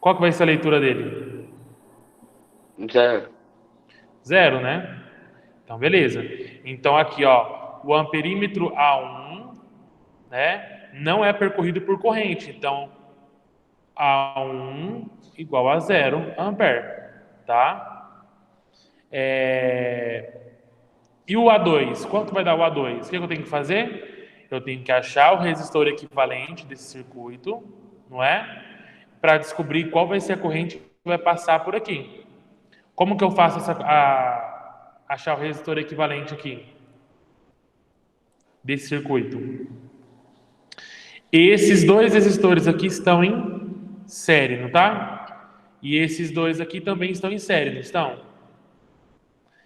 Qual que vai ser a leitura dele? 0. 0, né? Então, beleza. Então, aqui, ó, o amperímetro A1, né, não é percorrido por corrente. Então, A1 igual a 0 ampere, tá? E o A2? Quanto vai dar o A2? O que eu tenho que fazer? Eu tenho que achar o resistor equivalente desse circuito, não é? Para descobrir qual vai ser a corrente que vai passar por aqui. Como que eu faço achar o resistor equivalente aqui desse circuito? Esses dois resistores aqui estão em série, não tá? E esses dois aqui também estão em série, não estão?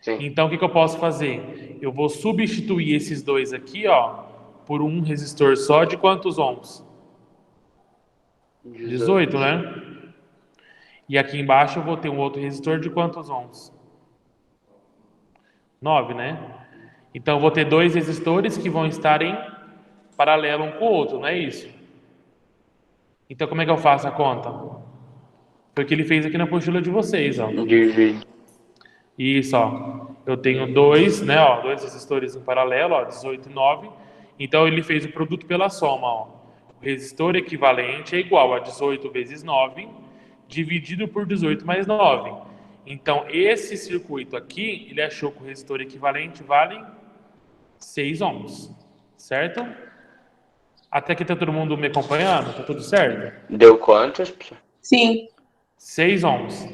Sim. Então, o que que eu posso fazer? Eu vou substituir esses dois aqui, ó, por um resistor só de quantos ohms? 18, 18. né? E aqui embaixo eu vou ter um outro resistor de quantos ohms? 9, né? Então, eu vou ter dois resistores que vão estar em paralelo um com o outro, não é isso? Então, como é que eu faço a conta? Foi o que ele fez aqui na apostila de vocês, ó. Divide. Isso, ó. Eu tenho dois, né, ó, dois resistores em paralelo, ó, 18 e 9. Então ele fez o produto pela soma, ó. O resistor equivalente é igual a 18 vezes 9 dividido por 18 mais 9. Então esse circuito aqui, ele achou que o resistor equivalente vale 6 ohms, certo? Até aqui tá todo mundo me acompanhando? Tá tudo certo? Deu quantos? Sim. 6 ohms.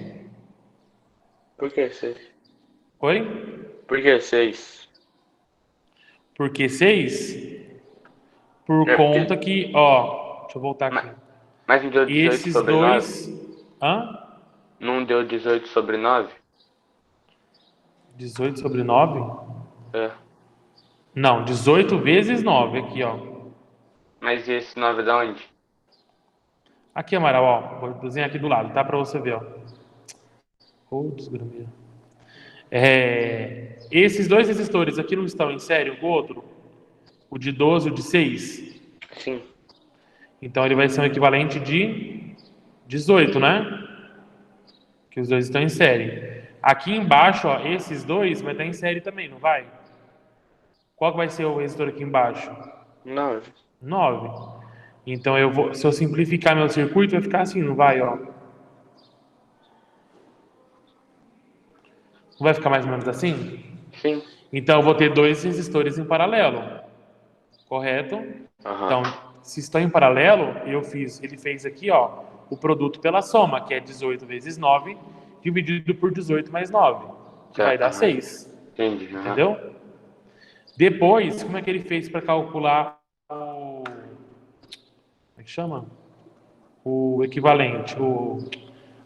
Por que 6? Oi? Por que 6? Por que 6? Por É porque. conta que, ó, deixa eu voltar aqui. ma- Mas não deu 18 Esses sobre 9? dois. Hã? Não deu 18 sobre 9? 18 sobre 9? É. Não, 18 vezes 9 aqui, ó. Mas e esse 9 é da onde? Aqui, Amaral, ó. Vou desenhar aqui do lado, tá? Pra você ver, ó. Ô, desgrameira. Esses dois resistores aqui não estão em série um com o outro? O de 12 e o de 6? Sim. Então ele vai ser um equivalente de 18, né? Que os dois estão em série. Aqui embaixo, ó, esses dois vai estar em série também, não vai? Qual que vai ser o resistor aqui embaixo? 9. 9. Então eu vou, se eu simplificar meu circuito, vai ficar assim, não vai, ó? Não vai ficar mais ou menos assim? Sim. Então eu vou ter dois resistores em paralelo, correto? Aham. Então, se estão em paralelo, ele fez aqui, ó, o produto pela soma, que é 18 vezes 9 dividido por 18 mais 9, que vai Tá. dar Aham. 6. Entendi. Aham. Entendeu? Depois, como é que ele fez para calcular como é que chama? O equivalente,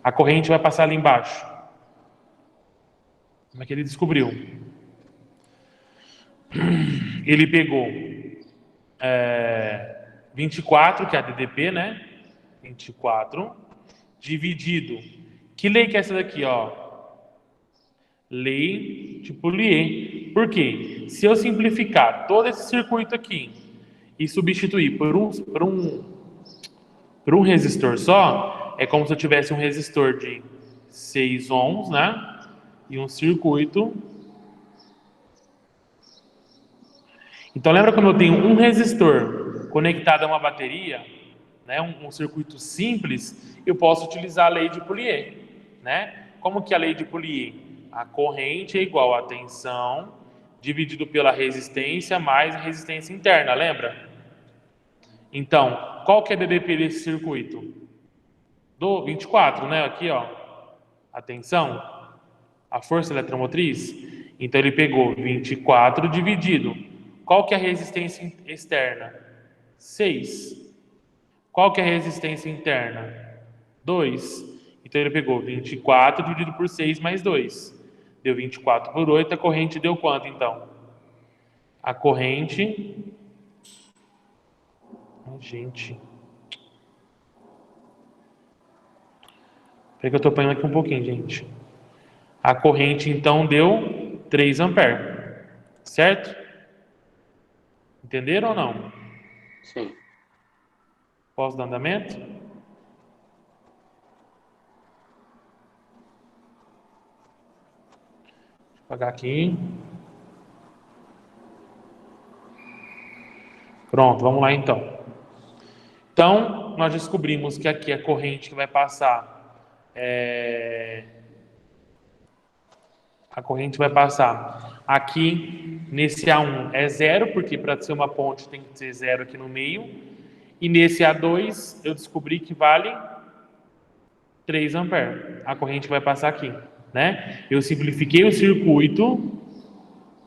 a corrente vai passar ali embaixo. Como é que ele descobriu? Ele pegou 24, que é a DDP, né? 24, dividido. Que lei que é essa daqui, ó? Lei de Poulier. Por quê? Se eu simplificar todo esse circuito aqui e substituir por um resistor só, é como se eu tivesse um resistor de 6 ohms, né? E um circuito. Então lembra quando eu tenho um resistor conectado a uma bateria, né? Um circuito simples, eu posso utilizar a lei de Poulier, né? Como que é a lei de Poulier? A corrente é igual a tensão dividido pela resistência mais a resistência interna, lembra? Então, qual que é a DDP desse circuito? Do 24, né? Aqui, ó. A tensão, a força eletromotriz. Então ele pegou 24 dividido. Qual que é a resistência externa? 6. Qual que é a resistência interna? 2. Então ele pegou 24 dividido por 6 mais 2. Deu 24 por 8. A corrente deu quanto, então? A corrente... Ai, gente... Peraí que eu tô apanhando aqui um pouquinho, gente. A corrente, então, deu 3 amperes. Certo? Entenderam ou não? Sim. Posso dar andamento? apagar aqui. Pronto, vamos lá então. Então, nós descobrimos que aqui a corrente que vai passar a corrente vai passar aqui nesse A1 é 0, porque para ser uma ponte tem que ser 0 aqui no meio. E nesse A2 eu descobri que vale 3 amperes. A corrente vai passar aqui, né? Eu simplifiquei o circuito,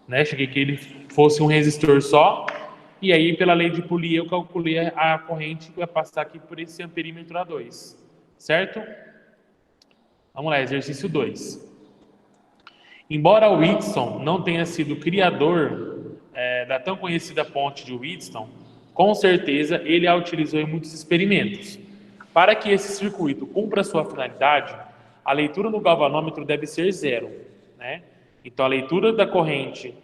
né? Cheguei que ele fosse um resistor só. E aí, pela lei de Pauli, eu calculei a corrente que vai passar aqui por esse amperímetro A2. Certo? Vamos lá, exercício 2. Embora o Wheatstone não tenha sido o criador da tão conhecida ponte de Wheatstone, com certeza ele a utilizou em muitos experimentos. Para que esse circuito cumpra sua finalidade, a leitura no galvanômetro deve ser 0, né? Então, a leitura da corrente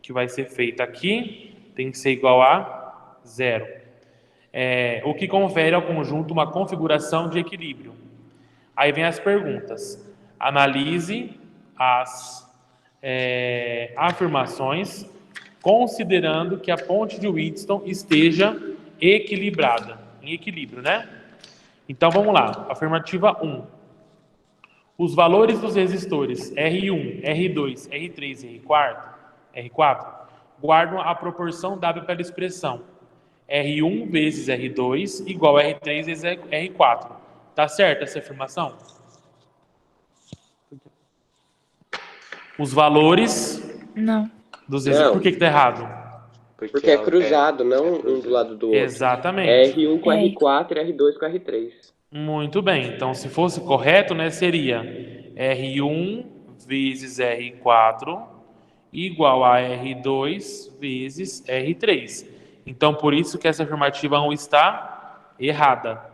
que vai ser feita aqui tem que ser igual a 0. O que confere ao conjunto uma configuração de equilíbrio. Aí vem as perguntas. Analise as afirmações considerando que a ponte de Wheatstone esteja equilibrada, em equilíbrio, né? Então vamos lá. Afirmativa 1. Os valores dos resistores R1, R2, R3 e R4 guardam a proporção dada pela expressão R1 vezes R2 igual a R3 vezes R4. Tá certa essa afirmação? Os valores Não. dos resistores. Não. Por que tá errado? Porque é cruzado, não um do lado do outro. Exatamente. R1 com R4 e R2 com R3. Muito bem. Então, se fosse correto, né, seria R1 vezes R4 igual a R2 vezes R3. Então, por isso que essa afirmativa 1 está errada.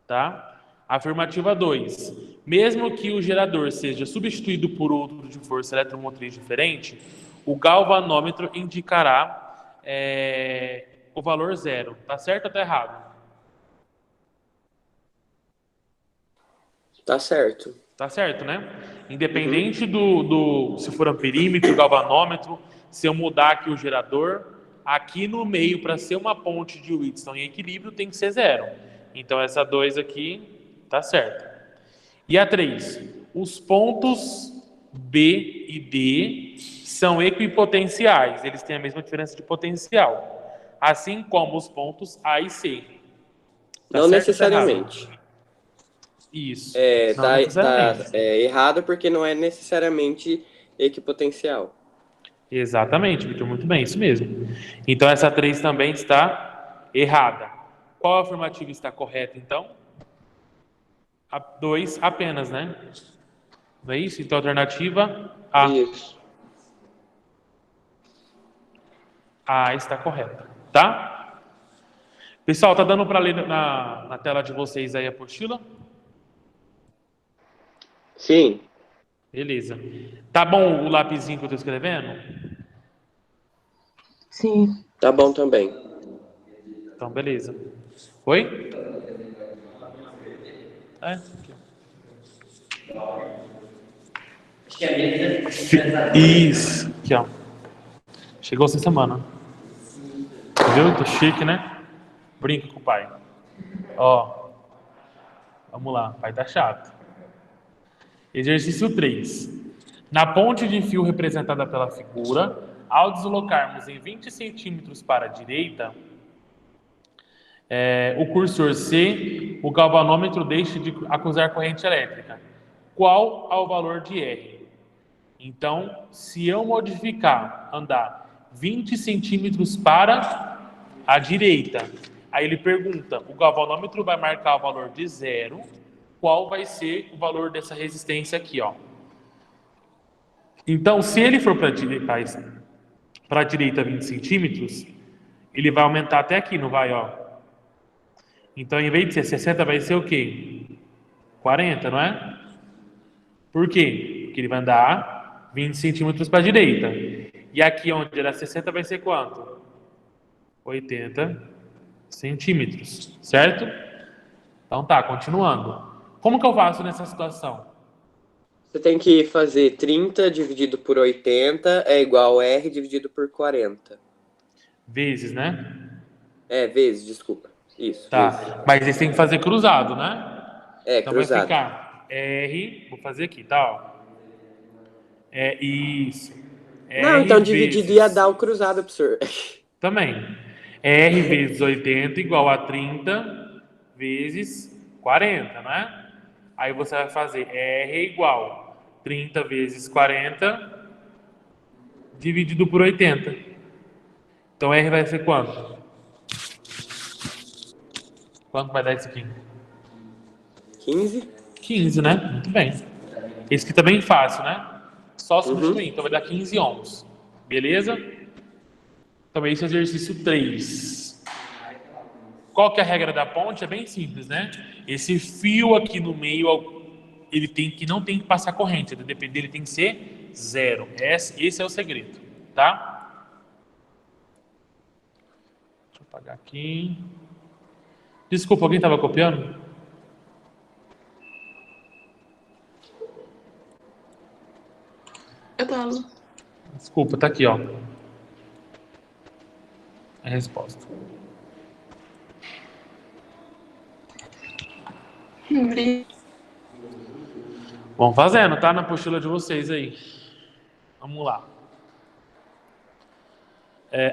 Tá? Afirmativa 2. Mesmo que o gerador seja substituído por outro de força eletromotriz diferente, o galvanômetro indicará o valor 0. Tá certo ou tá errado? Tá certo. Tá certo, né? Independente se for amperímetro, galvanômetro, se eu mudar aqui o gerador, aqui no meio, para ser uma ponte de Wheatstone em equilíbrio, tem que ser 0. Então, essa 2 aqui tá certo. E a 3. Os pontos B e D são equipotenciais. Eles têm a mesma diferença de potencial. Assim como os pontos A e C. Tá não certo, necessariamente. Tá isso. Tá errado porque não é necessariamente equipotencial. Exatamente, Victor, muito bem, isso mesmo. Então, essa 3 também está errada. Qual afirmativa está correta, então? A 2 apenas, né? Não é isso? Então, a alternativa A. Isso. A está correta, tá? Pessoal, tá dando para ler na tela de vocês aí a apostila? Sim. Beleza. Tá bom o lapisinho que eu tô escrevendo? Sim. Tá bom também. Então, beleza. Oi? Aqui. Isso. Aqui, ó. Chegou essa semana. Viu? Tô chique, né? Brinca com o pai. Ó. Vamos lá. O pai tá chato. Exercício 3. Na ponte de fio representada pela figura, ao deslocarmos em 20 centímetros para a direita, o cursor C, o galvanômetro deixa de acusar corrente elétrica. Qual é o valor de R? Então, se eu andar 20 centímetros para a direita, aí ele pergunta, o galvanômetro vai marcar o valor de 0, qual vai ser o valor dessa resistência aqui, ó. Então, se ele for para a direita 20 centímetros, ele vai aumentar até aqui, não vai, ó? Então, em vez de ser 60, vai ser o quê? 40, não é? Por quê? Porque ele vai andar 20 centímetros para a direita. E aqui onde era 60 vai ser quanto? 80 centímetros, certo? Então tá, continuando. Como que eu faço nessa situação? Você tem que fazer 30 dividido por 80 é igual a R dividido por 40. Vezes, né? Vezes, desculpa. Isso, vezes. Tá. Mas eles têm que fazer cruzado, né? Então vai Cruzado. ficar R, vou fazer aqui, tá? Ó. Isso. Não, R então dividido ia dar vezes. o cruzado pro senhor. Também. R vezes 80 igual a 30 vezes 40, né? Aí você vai fazer R igual 30 vezes 40 dividido por 80. Então R vai ser quanto? Quanto vai dar isso aqui? 15. 15, né? Muito bem. Esse aqui também é fácil, né? Só substituir. Então vai dar 15 ohms. Beleza? Então esse é o exercício 3. Qual que é a regra da ponte? É bem simples, né? Esse fio aqui no meio, não tem que passar corrente. Ele tem que ser zero. Esse é o segredo, tá? Deixa eu apagar aqui. Desculpa, alguém estava copiando? Eu tava. Desculpa, tá aqui, ó. A resposta. Vão fazendo, tá? Na apostila de vocês aí. Vamos lá.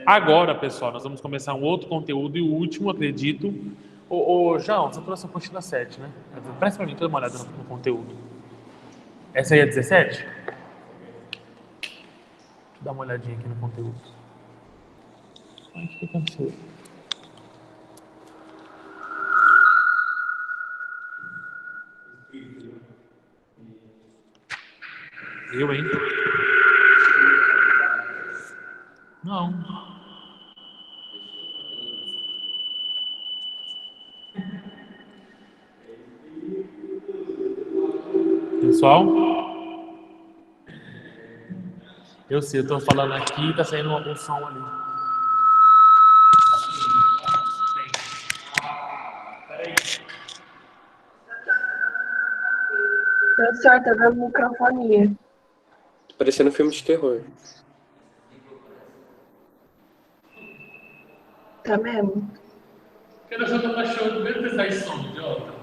Agora, pessoal, nós vamos começar um outro conteúdo e o último, acredito. João, você trouxe a apostila 7, né? Presta pra mim, dá uma olhada no conteúdo. Essa aí é 17? Deixa eu dar uma olhadinha aqui no conteúdo. O que aconteceu? Eu, hein? Não. Pessoal? Eu sei, eu tô falando aqui e tá saindo um som ali. Peraí. Professor, tá dando microfonia. Parecendo um filme de terror. Tá mesmo? Porque nós estamos achando mesmo que sai som, idiota.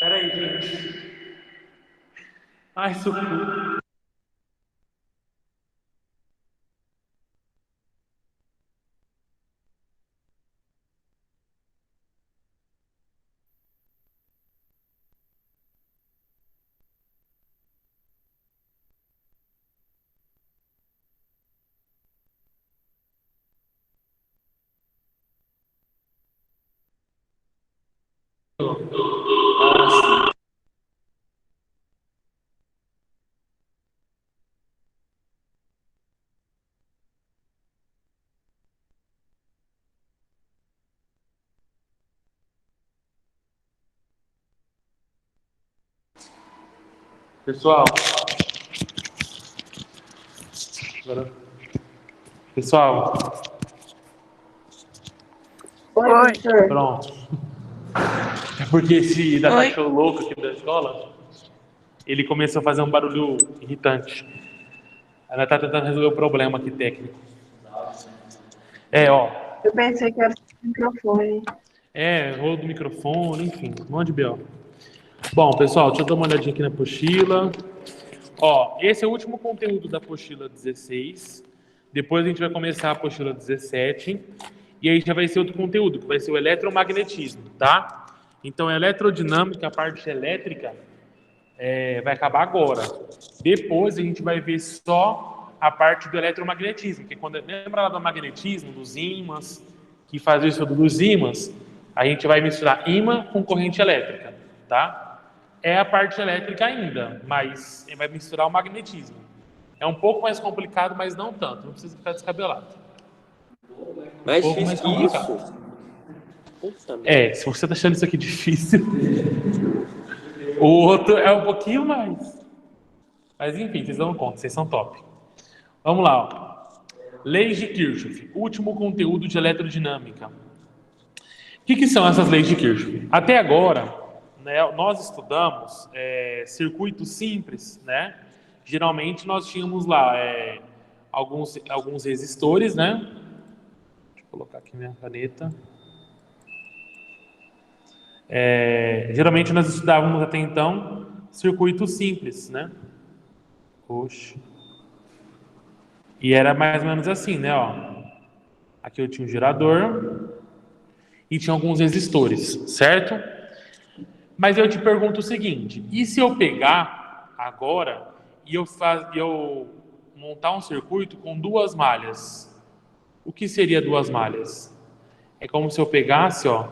Peraí, gente. Ai, socorro. Pessoal. Pessoal. Oi, professor. Pronto. É porque esse da cachorro louco aqui da escola, ele começou a fazer um barulho irritante. Ela tá tentando resolver o problema aqui técnico. Ó. Eu pensei que era o microfone. Rolo do microfone, enfim, um monte de B.O. Bom, pessoal, deixa eu dar uma olhadinha aqui na apostila. Esse é o último conteúdo da apostila 16. Depois a gente vai começar a apostila 17. E aí já vai ser outro conteúdo, que vai ser o eletromagnetismo, tá? Então, a eletrodinâmica, a parte elétrica, vai acabar agora. Depois a gente vai ver só a parte do eletromagnetismo, que lembra lá do magnetismo, dos ímãs, que faz o estudo dos ímãs, a gente vai misturar ímã com corrente elétrica, tá? é a parte elétrica ainda, mas vai misturar o magnetismo. É um pouco mais complicado, mas não tanto. Não precisa ficar descabelado. Mais pouco difícil mais que isso? complicado. Puta merda. É, se você tá achando isso aqui difícil, o outro é um pouquinho mais. Mas enfim, vocês dão conta, vocês são top. Vamos lá, ó. Leis de Kirchhoff, último conteúdo de eletrodinâmica. O que são essas leis de Kirchhoff? Até agora, né, nós estudamos circuitos simples, né? Geralmente nós tínhamos lá alguns resistores, né? Deixa eu colocar aqui minha caneta. Geralmente nós estudávamos até então circuitos simples, né? Oxe. E era mais ou menos assim, né? Ó. Aqui eu tinha um gerador e tinha alguns resistores, certo? Mas eu te pergunto o seguinte: e se eu pegar agora e eu montar um circuito com duas malhas? O que seria duas malhas? É como se eu pegasse, ó.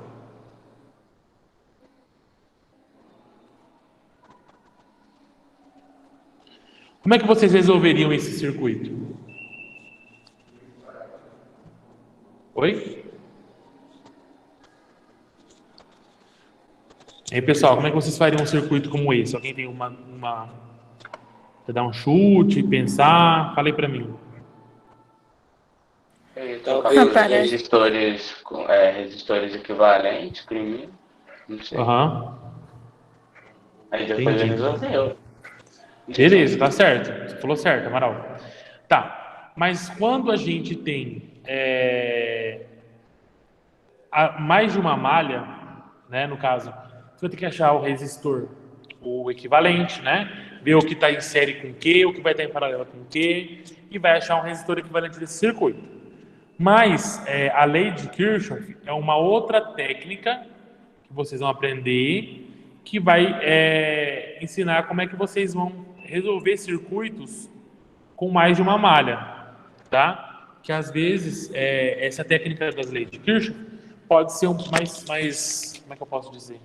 Como é que vocês resolveriam esse circuito? Oi? E aí, pessoal, como é que vocês fariam um circuito como esse? Alguém tem uma... Você dá um chute, pensar? Fala aí pra mim. Trocar Talvez. por resistores, resistores equivalentes, primeiro. Não sei. Aham. Aí depois Entendi. resolveu. Beleza, tá certo. Você falou certo, Amaral. Tá, mas quando a gente tem mais de uma malha, né, no caso, você vai ter que achar o resistor, o equivalente, né? Ver o que está em série com o que, o que vai estar em paralelo com o que, e vai achar um resistor equivalente desse circuito. Mas a lei de Kirchhoff é uma outra técnica que vocês vão aprender, que vai ensinar como é que vocês vão resolver circuitos com mais de uma malha, tá? Que às vezes essa técnica das leis de Kirchhoff pode ser mais, como é que eu posso dizer?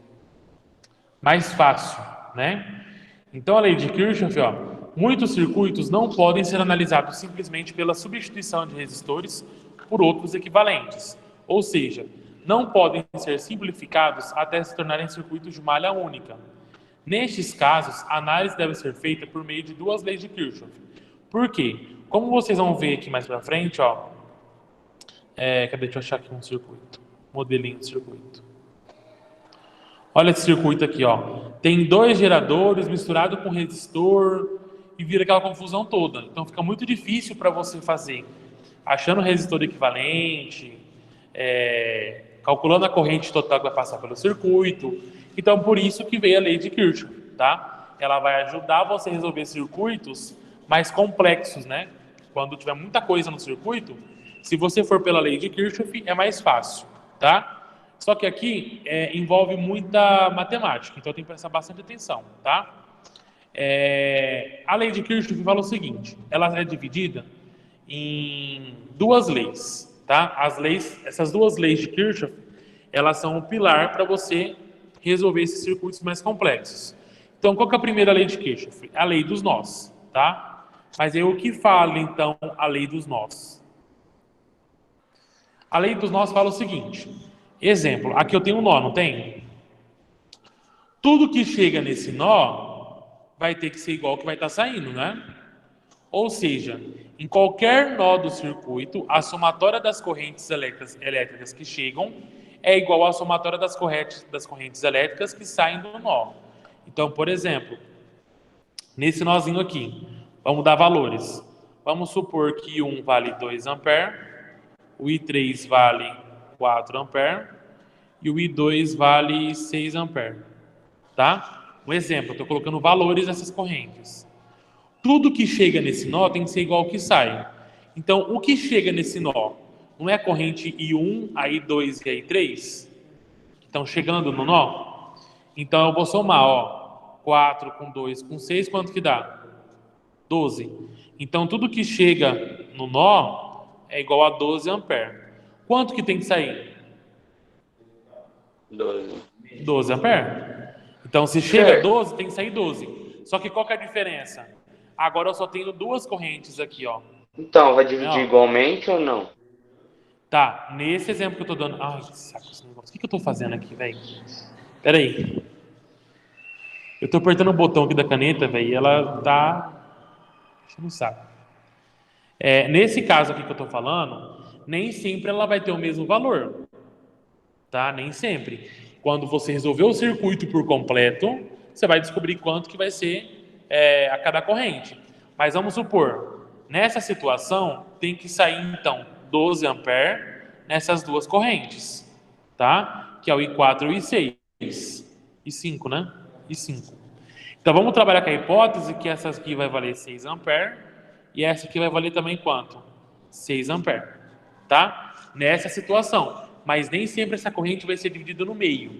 Mais fácil, né? Então a lei de Kirchhoff, ó, muitos circuitos não podem ser analisados simplesmente pela substituição de resistores por outros equivalentes, ou seja, não podem ser simplificados até se tornarem circuitos de malha única. Nestes casos, a análise deve ser feita por meio de duas leis de Kirchhoff. Por quê? Como vocês vão ver aqui mais para frente, ó, deixa eu achar aqui um circuito, modelinho de circuito. Olha esse circuito aqui, ó. Tem dois geradores misturado com resistor e vira aquela confusão toda. Então fica muito difícil para você fazer, achando o resistor equivalente, calculando a corrente total que vai passar pelo circuito. Então por isso que veio a lei de Kirchhoff, tá? Ela vai ajudar você a resolver circuitos mais complexos, né? Quando tiver muita coisa no circuito, se você for pela lei de Kirchhoff, é mais fácil, tá? Só que aqui envolve muita matemática, então tem que prestar bastante atenção, tá? A lei de Kirchhoff fala o seguinte: ela é dividida em duas leis, tá? Essas duas leis de Kirchhoff, elas são o pilar para você resolver esses circuitos mais complexos. Então, qual que é a primeira lei de Kirchhoff? A lei dos nós, tá? Mas o que fala, então, a lei dos nós? A lei dos nós fala o seguinte: exemplo, aqui eu tenho um nó, não tem? Tudo que chega nesse nó vai ter que ser igual ao que vai estar saindo, né? Ou seja, em qualquer nó do circuito, a somatória das correntes elétricas que chegam é igual à somatória das correntes elétricas que saem do nó. Então, por exemplo, nesse nozinho aqui, vamos dar valores. Vamos supor que um vale 2 amperes, o I3 vale 4 amperes e o I2 vale 6 amperes, tá? Um exemplo, eu estou colocando valores nessas correntes. Tudo que chega nesse nó tem que ser igual ao que sai. Então, o que chega nesse nó não é a corrente I1, a I2 e a I3? Estão chegando no nó? Então, eu vou somar, ó, 4 com 2 com 6, quanto que dá? 12. Então, tudo que chega no nó é igual a 12 amperes. Quanto que tem que sair? 12. 12 amperes. Então, se chega a Certo. 12, tem que sair 12. Só que qual que é a diferença? Agora eu só tenho duas correntes aqui, ó. Então, vai dividir Não. igualmente ou não? Tá, nesse exemplo que eu tô dando... Ai, que saco esse negócio. O que eu tô fazendo aqui, velho? Pera aí. Eu tô apertando o botão aqui da caneta, velho, e ela tá... Deixa eu saco. Nesse caso aqui que eu tô falando, nem sempre ela vai ter o mesmo valor. Tá? Nem sempre. Quando você resolver o circuito por completo, você vai descobrir quanto que vai ser a cada corrente. Mas vamos supor, nessa situação, tem que sair, então, 12 amperes nessas duas correntes, tá? Que é o I4 e o I6. I5, né? I5. Então, vamos trabalhar com a hipótese que essa aqui vai valer 6 amperes e essa aqui vai valer também quanto? 6 amperes, tá? Nessa situação. Mas nem sempre essa corrente vai ser dividida no meio.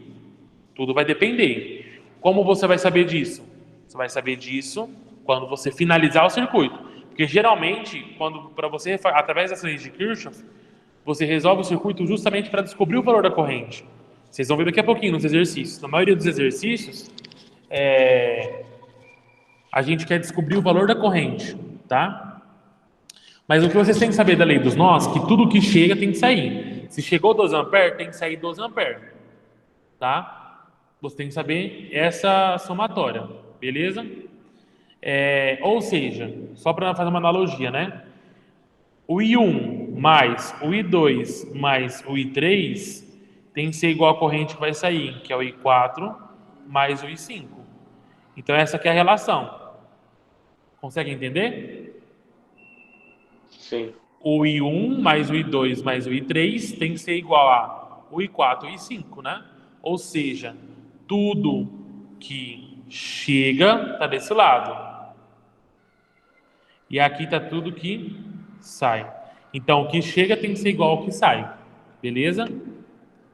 Tudo vai depender. Como você vai saber disso? Você vai saber disso quando você finalizar o circuito. Porque geralmente, para você, através das leis de Kirchhoff, você resolve o circuito justamente para descobrir o valor da corrente. Vocês vão ver daqui a pouquinho nos exercícios. Na maioria dos exercícios, a gente quer descobrir o valor da corrente, tá? Mas o que vocês têm que saber da lei dos nós, que tudo que chega tem que sair. Se chegou 12 amperes, tem que sair 12 amperes, tá? Você tem que saber essa somatória, beleza? Ou seja, só para fazer uma analogia, né? O I1 mais o I2 mais o I3 tem que ser igual à corrente que vai sair, que é o I4 mais o I5. Então essa aqui é a relação. Consegue entender? Sim. O I1 mais o I2 mais o I3 tem que ser igual a o I4 e o I5, né? Ou seja, tudo que chega está desse lado. E aqui está tudo que sai. Então, o que chega tem que ser igual ao que sai. Beleza?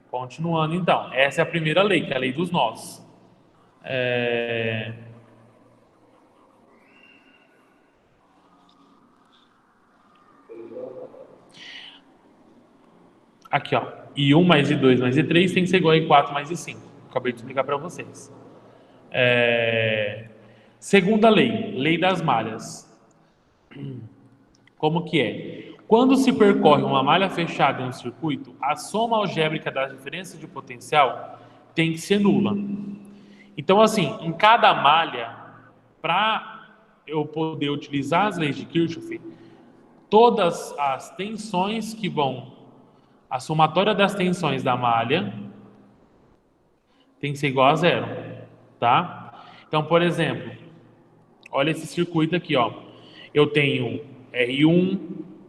Continuando, então. Essa é a primeira lei, que é a lei dos nós. Aqui, ó. I1 mais I2 mais I3 tem que ser igual a I4 mais I5. Acabei de explicar para vocês. Segunda lei, lei das malhas. Como que é? Quando se percorre uma malha fechada em um circuito, a soma algébrica das diferenças de potencial tem que ser nula. Então, assim, em cada malha, para eu poder utilizar as leis de Kirchhoff, todas as tensões que vão, a somatória das tensões da malha tem que ser igual a zero, tá? Então, por exemplo, olha esse circuito aqui, ó. Eu tenho R1,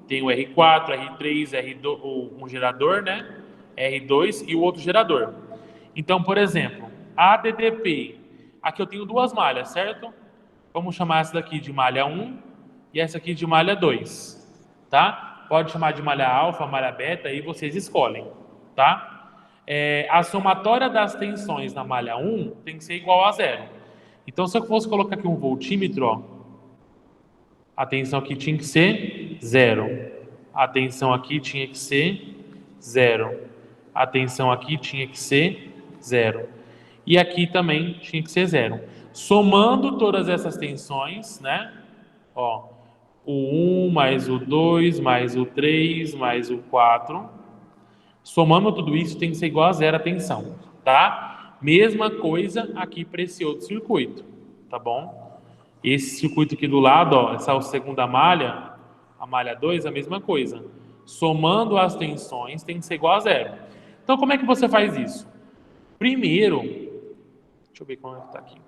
tenho R4, R3, R2, um gerador, né? R2 e o outro gerador. Então, por exemplo, ADDP, aqui eu tenho duas malhas, certo? Vamos chamar essa daqui de malha 1 e essa aqui de malha 2, tá? Pode chamar de malha alfa, malha beta, aí vocês escolhem, tá? A somatória das tensões na malha 1 tem que ser igual a zero. Então, se eu fosse colocar aqui um voltímetro, ó, a tensão aqui tinha que ser zero. A tensão aqui tinha que ser zero. A tensão aqui tinha que ser zero. E aqui também tinha que ser zero. Somando todas essas tensões, né? Ó, o 1 mais o 2 mais o 3 mais o 4. Somando tudo isso tem que ser igual a zero a tensão, tá? Mesma coisa aqui para esse outro circuito, tá bom? Esse circuito aqui do lado, ó, essa segunda malha, a malha 2, a mesma coisa. Somando as tensões tem que ser igual a zero. Então, como é que você faz isso? Primeiro, deixa eu ver como é que tá aqui.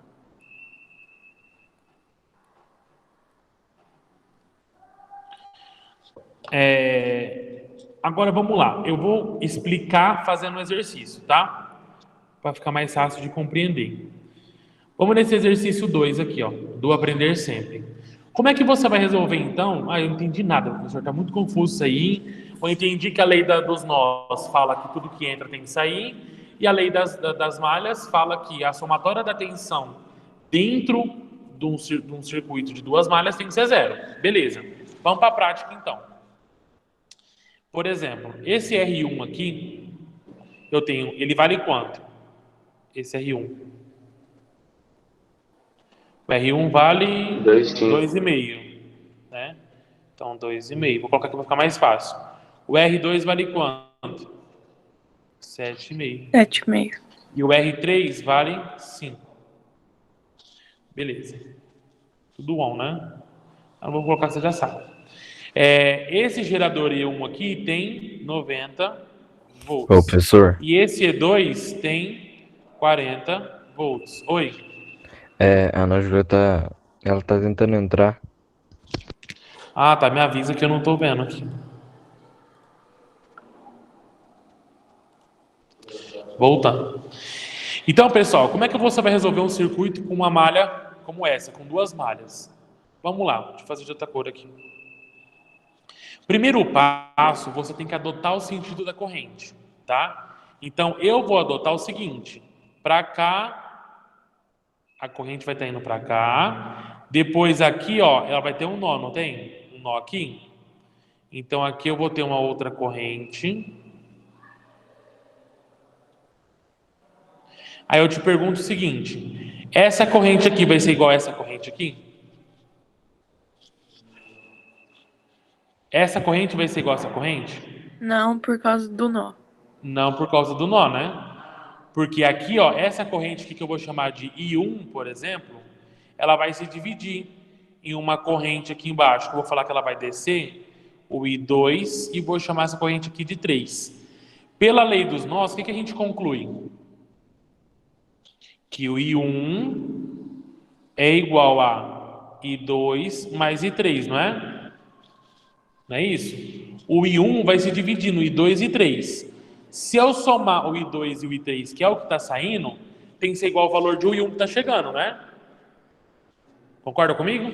Agora vamos lá. Eu vou explicar fazendo um exercício, tá? Para ficar mais fácil de compreender. Vamos nesse exercício 2 aqui, ó, do aprender sempre. Como é que você vai resolver então? Eu não entendi nada, professor, está muito confuso isso aí. Eu entendi que a lei dos nós fala que tudo que entra tem que sair, e a lei das malhas fala que a somatória da tensão dentro de um circuito de duas malhas tem que ser zero. Beleza. Vamos para a prática então. Por exemplo, esse R1 aqui, ele vale quanto? Esse R1. O R1 vale 2,5. 2,5, né? Então, 2,5. Vou colocar aqui para ficar mais fácil. O R2 vale quanto? 7,5. 7,5. E o R3 vale 5. Beleza. Tudo on, né? Eu vou colocar, você já sabe. Esse gerador E1 aqui tem 90 volts. Ô, professor, E esse E2 tem 40 volts. Oi. a Ana Júlia ela tá tentando entrar. Ah, tá. Me avisa que eu não tô vendo aqui. Voltando. Então, pessoal, como é que você vai resolver um circuito com uma malha como essa, com duas malhas? Vamos lá, deixa eu fazer de outra cor aqui. Primeiro passo, você tem que adotar o sentido da corrente, tá? Então, eu vou adotar o seguinte. Para cá, a corrente vai estar indo para cá. Depois aqui, ó, ela vai ter um nó, não tem? Um nó aqui. Então, aqui eu vou ter uma outra corrente. Aí eu te pergunto o seguinte: essa corrente aqui vai ser igual a essa corrente aqui? Essa corrente vai ser igual a essa corrente? Não, por causa do nó. Não, por causa do nó, né? Porque aqui, ó, essa corrente aqui que eu vou chamar de I1, por exemplo, ela vai se dividir em uma corrente aqui embaixo, que eu vou falar que ela vai descer, o I2, e vou chamar essa corrente aqui de 3. Pela lei dos nós, o que a gente conclui? Que o I1 é igual a I2 mais I3, não é? Não é isso? O I1 vai se dividir no I2 e I3. Se eu somar o I2 e o I3, que é o que está saindo, tem que ser igual ao valor de I1 que está chegando, né? Concorda comigo?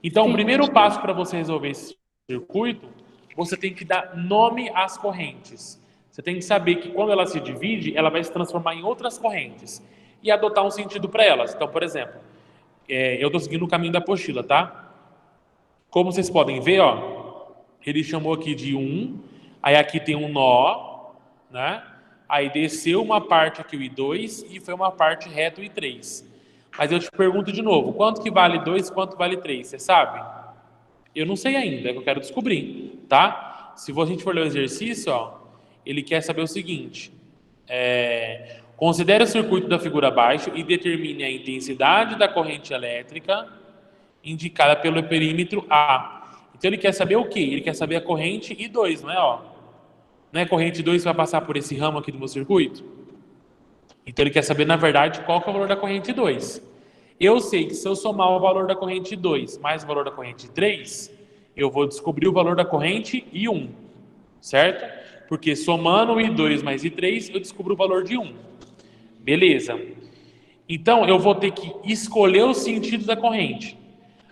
Então, o primeiro passo para você resolver esse circuito, você tem que dar nome às correntes. Você tem que saber que quando ela se divide, ela vai se transformar em outras correntes e adotar um sentido para elas. Então, por exemplo, eu estou seguindo o caminho da apostila, tá? Como vocês podem ver, ó, ele chamou aqui de 1, aí aqui tem um nó, né? Aí desceu uma parte aqui o I2 e foi uma parte reto o I3. Mas eu te pergunto de novo, quanto que vale 2 e quanto vale 3? Você sabe? Eu não sei ainda, é que eu quero descobrir, tá? Se a gente for ler o exercício, ó, ele quer saber o seguinte: considere o circuito da figura abaixo e determine a intensidade da corrente elétrica indicada pelo perímetro A. Então ele quer saber o quê? Ele quer saber a corrente I2, não é? Ó, não é a corrente 2 que vai passar por esse ramo aqui do meu circuito? Então ele quer saber, na verdade, qual que é o valor da corrente 2. Eu sei que se eu somar o valor da corrente 2 mais o valor da corrente 3, eu vou descobrir o valor da corrente I1, certo? Porque somando o I2 mais I3, eu descubro o valor de 1. Beleza. Então, eu vou ter que escolher o sentido da corrente.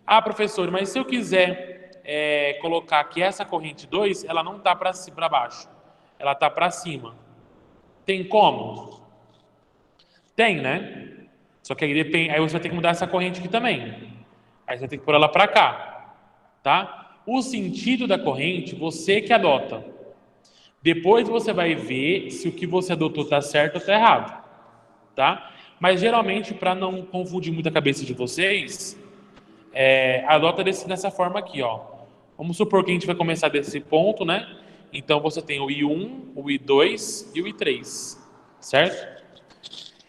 Ah, professor, mas se eu quiser colocar que essa corrente 2, ela não está para baixo, ela está para cima. Tem como? Tem, né? Só que aí você vai ter que mudar essa corrente aqui também. Aí você vai ter que pôr ela para cá, tá? O sentido da corrente, você que adota. Depois você vai ver se o que você adotou está certo ou está errado, tá? Mas geralmente, para não confundir muito a cabeça de vocês, adota dessa forma aqui, ó. Vamos supor que a gente vai começar desse ponto, né? Então você tem o I1, o I2 e o I3, certo?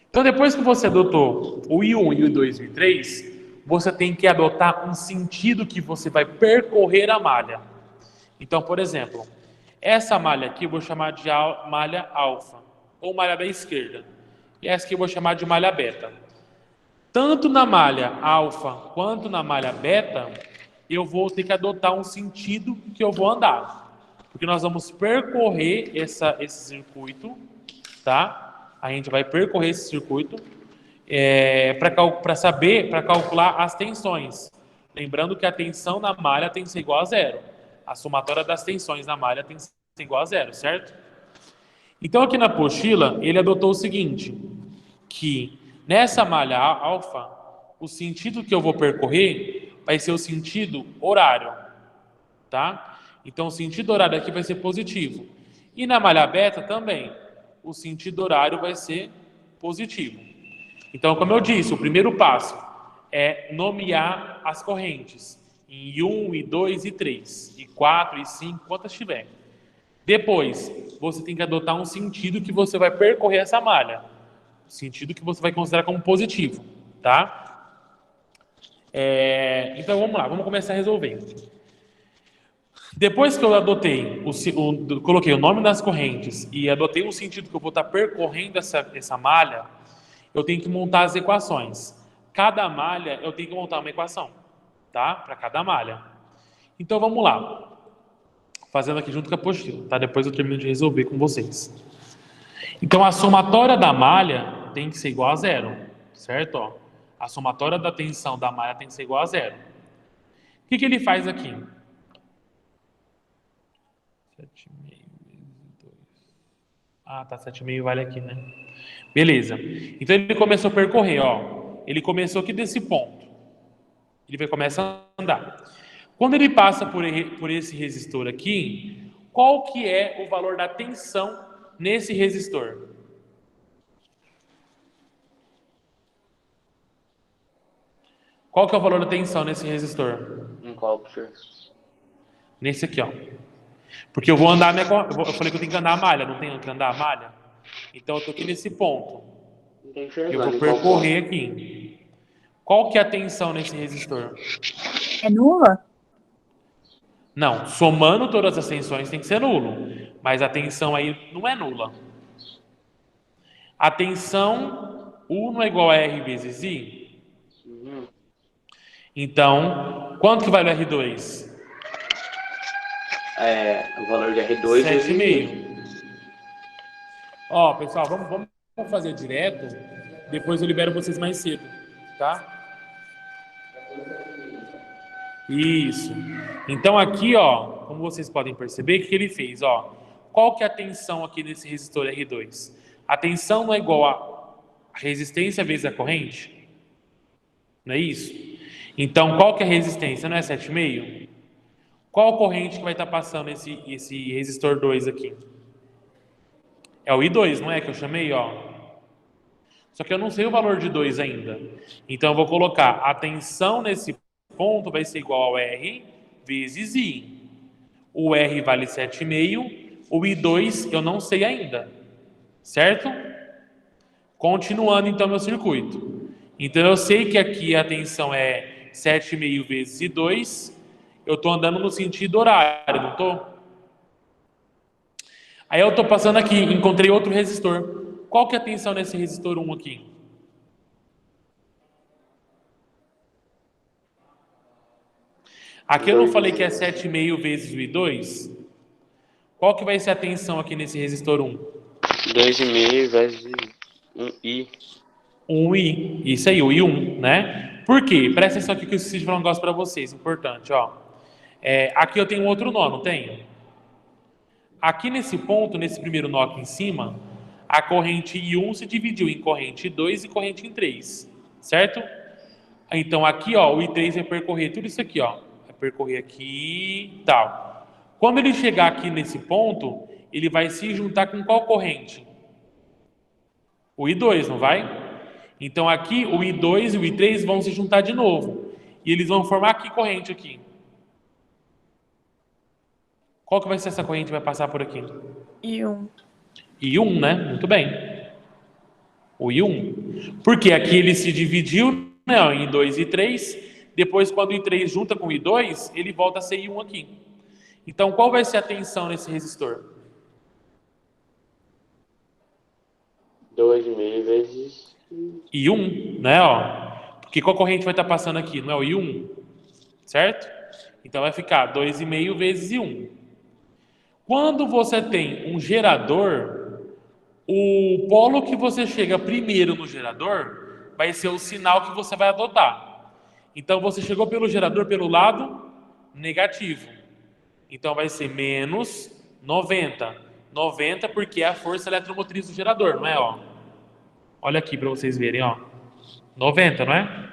Então depois que você adotou o I1, o I2 e o I3, você tem que adotar um sentido que você vai percorrer a malha. Então, por exemplo, essa malha aqui eu vou chamar de malha alfa, ou malha da esquerda. E essa aqui eu vou chamar de malha beta. Tanto na malha alfa quanto na malha beta, eu vou ter que adotar um sentido que eu vou andar. Porque nós vamos percorrer esse circuito, tá? A gente vai percorrer esse circuito para calcular as tensões. Lembrando que a tensão na malha tem que ser igual a zero. A somatória das tensões na malha tem que ser igual a zero, certo? Então aqui na apostila, ele adotou o seguinte, que nessa malha alfa, o sentido que eu vou percorrer vai ser o sentido horário, tá? Então o sentido horário aqui vai ser positivo. E na malha beta também, o sentido horário vai ser positivo. Então, como eu disse, o primeiro passo é nomear as correntes em I1, I2, I3, I4, I5, quantas tiver. Depois, você tem que adotar um sentido que você vai percorrer essa malha. Sentido que você vai considerar como positivo, tá? Então, vamos lá, vamos começar a resolver. Depois que eu adotei, coloquei o nome das correntes e adotei um sentido que eu vou estar percorrendo essa malha, eu tenho que montar as equações. Cada malha, eu tenho que montar uma equação, tá? Para cada malha. Então, vamos lá. Fazendo aqui junto com a apostila, tá? Depois eu termino de resolver com vocês. Então, a somatória da malha tem que ser igual a zero, certo? Ó, a somatória da tensão da malha tem que ser igual a zero. O que ele faz aqui? 7,5 vezes 2. Ah, tá, 7,5 vale aqui, né? Beleza. Então, ele começou a percorrer, ó. Ele começou aqui desse ponto. Ele vai começar a andar. Quando ele passa por esse resistor aqui, qual que é o valor da tensão nesse resistor? Qual que é o valor da tensão nesse resistor? Qual, professor? Nesse aqui, ó. Porque eu vou andar eu falei que eu tenho que andar a malha, não tenho que andar a malha? Então eu tô aqui nesse ponto. Eu vou percorrer aqui. Qual que é a tensão nesse resistor? É nula? Não, somando todas as tensões tem que ser nulo. Mas a tensão aí não é nula. A tensão U não é igual a R vezes I? Então, quanto que vale o R2? O valor de R2 é 7,5. Ó, pessoal, vamos fazer direto. Depois eu libero vocês mais cedo, tá? Isso. Então aqui, ó, como vocês podem perceber, o que ele fez, ó? Qual que é a tensão aqui nesse resistor R2? A tensão não é igual a resistência vezes a corrente? Não é isso? Então, qual que é a resistência? Não é 7,5? Qual corrente que vai estar passando esse resistor 2 aqui? É o I2, não é que eu chamei, ó? Só que eu não sei o valor de 2 ainda. Então, eu vou colocar a tensão nesse ponto vai ser igual ao R vezes I. O R vale 7,5. O I2 eu não sei ainda. Certo? Continuando, então, meu circuito. Então, eu sei que aqui a tensão é 7,5 vezes I2. Eu estou andando no sentido horário, não estou? Aí eu estou passando aqui, encontrei outro resistor. Qual que é a tensão nesse resistor 1 aqui? Aqui eu não falei que é 7,5 vezes o I2? Qual que vai ser a tensão aqui nesse resistor 1? 2,5 vezes 1I. 1I. Isso aí, o I1, né? Por quê? Presta atenção aqui que eu esqueci de falar um negócio para vocês, importante, ó. Aqui eu tenho outro nó, não tenho? Aqui nesse ponto, nesse primeiro nó aqui em cima, a corrente I1 se dividiu em corrente I2 e corrente I3, certo? Então aqui, ó, o I3 vai percorrer tudo isso aqui, ó. Vai percorrer aqui e tal. Quando ele chegar aqui nesse ponto, ele vai se juntar com qual corrente? O I2, não vai? Então aqui o I2 e o I3 vão se juntar de novo. E eles vão formar que corrente aqui? Qual que vai ser essa corrente que vai passar por aqui? I1. I1, né? Muito bem. O I1. Porque aqui ele se dividiu, né, em I2 e I3. Depois, quando o I3 junta com o I2, ele volta a ser I1 aqui. Então, qual vai ser a tensão nesse resistor? 2,5 vezes I1, né? Ó. Porque qual corrente vai estar passando aqui? Não é o I1? Certo? Então, vai ficar 2,5 vezes I1. Quando você tem um gerador, o polo que você chega primeiro no gerador vai ser o sinal que você vai adotar. Então, você chegou pelo gerador pelo lado negativo. Então, vai ser menos 90. 90 porque é a força eletromotriz do gerador, não é? Ó. Olha aqui para vocês verem, ó. 90, não é?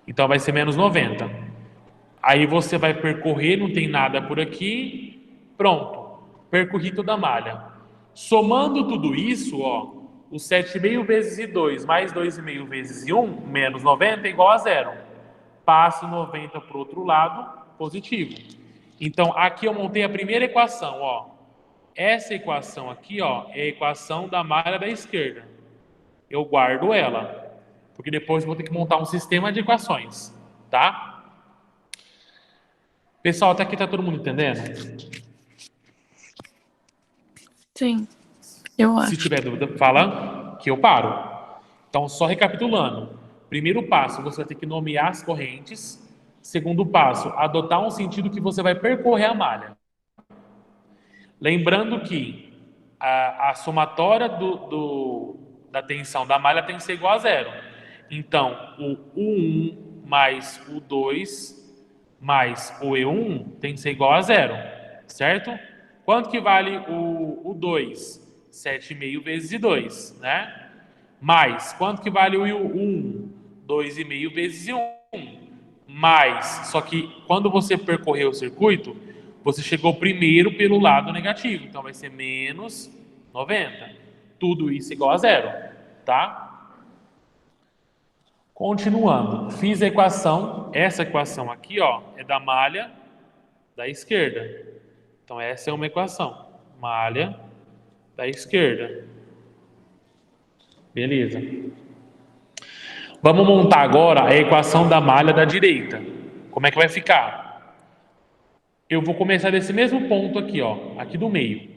Então, vai ser menos 90. Aí você vai percorrer, não tem nada por aqui. Pronto. Percorri toda a malha. Somando tudo isso, ó, o 7,5 vezes I2 mais 2,5 vezes I1 menos 90 é igual a zero. Passo 90 para o outro lado, positivo. Então, aqui eu montei a primeira equação, ó. Essa equação aqui, ó, é a equação da malha da esquerda. Eu guardo ela, porque depois eu vou ter que montar um sistema de equações, tá? Pessoal, até aqui tá todo mundo entendendo? Sim, eu Se acho. tiver dúvida, fala que eu paro. Então, só recapitulando. Primeiro passo, você vai ter que nomear as correntes. Segundo passo, adotar um sentido que você vai percorrer a malha. Lembrando que a somatória da tensão da malha tem que ser igual a zero. Então, o U1 mais o 2 mais o E1 tem que ser igual a zero, certo? Quanto que vale o 2? 7,5 vezes I2, né? Mais, quanto que vale o I1? 2,5 vezes I1. Mais, só que quando você percorreu o circuito, você chegou primeiro pelo lado negativo, então vai ser menos 90. Tudo isso igual a zero, tá? Continuando, fiz a equação, essa equação aqui, ó, é da malha da esquerda. Então essa é uma equação, malha da esquerda. Beleza. Vamos montar agora a equação da malha da direita. Como é que vai ficar? Eu vou começar desse mesmo ponto aqui, ó, aqui do meio.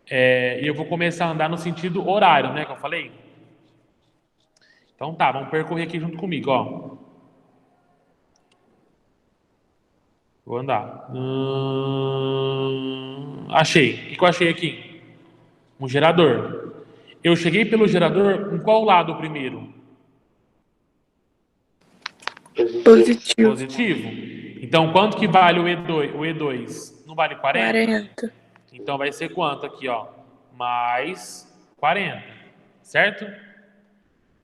E eu vou começar a andar no sentido horário, né, que eu falei? Então tá, vamos percorrer aqui junto comigo, ó. Vou andar. Achei. O que eu achei aqui? Um gerador. Eu cheguei pelo gerador em qual lado primeiro? Positivo. Positivo. Então, quanto que vale o E2? O E2 não vale 40? 40. Então, vai ser quanto aqui, ó? Mais 40. Certo?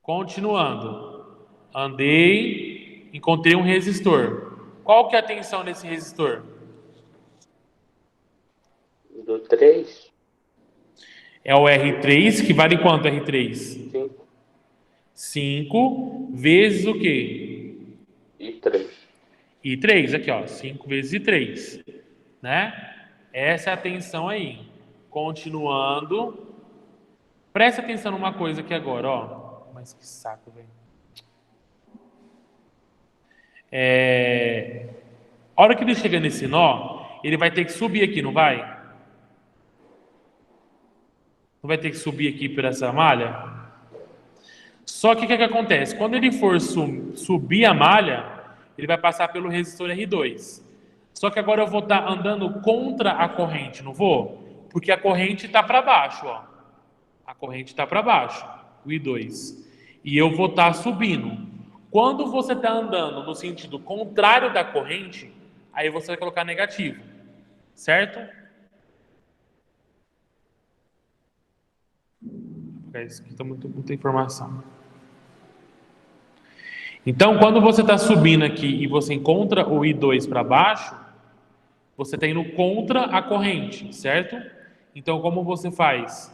Continuando. Andei, encontrei um resistor. Qual que é a tensão desse resistor? Do 3? É o R3, que vale quanto R3? 5 5 vezes o quê? e 3. I3, aqui, ó. 5 vezes I3. Né? Essa é a tensão aí. Continuando. Presta atenção numa coisa aqui agora, ó. Mas que saco, velho. A hora que ele chega nesse nó, ele vai ter que subir aqui, não vai? Não vai ter que subir aqui por essa malha? Só que o que acontece? Quando ele for subir a malha, ele vai passar pelo resistor R2. Só que agora eu vou estar andando contra a corrente, não vou? Porque a corrente está para baixo, ó. A corrente está para baixo, o I2. E eu vou estar subindo. Quando você está andando no sentido contrário da corrente, aí você vai colocar negativo. Certo? Isso aqui está muita informação. Então, quando você está subindo aqui e você encontra o I2 para baixo, você está indo contra a corrente, certo? Então, como você faz?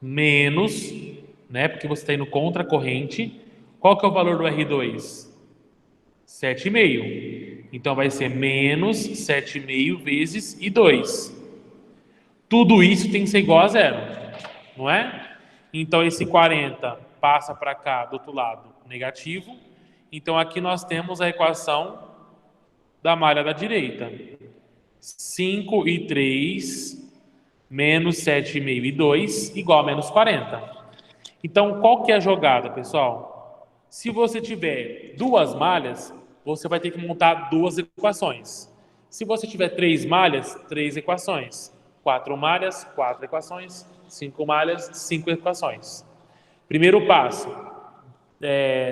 Menos, né? Porque você está indo contra a corrente. Qual que é o valor do R2? 7,5. Então, vai ser menos 7,5 vezes I2. Tudo isso tem que ser igual a zero, não é? Então, esse 40 passa para cá, do outro lado, negativo. Então, aqui nós temos a equação da malha da direita. 5 e 3 menos 7,5 e 2 igual a menos 40. Então, qual que é a jogada, pessoal? Se você tiver duas malhas, você vai ter que montar duas equações. Se você tiver 3 malhas, 3 equações. 4 malhas, 4 equações. 5 malhas, 5 equações. Primeiro passo,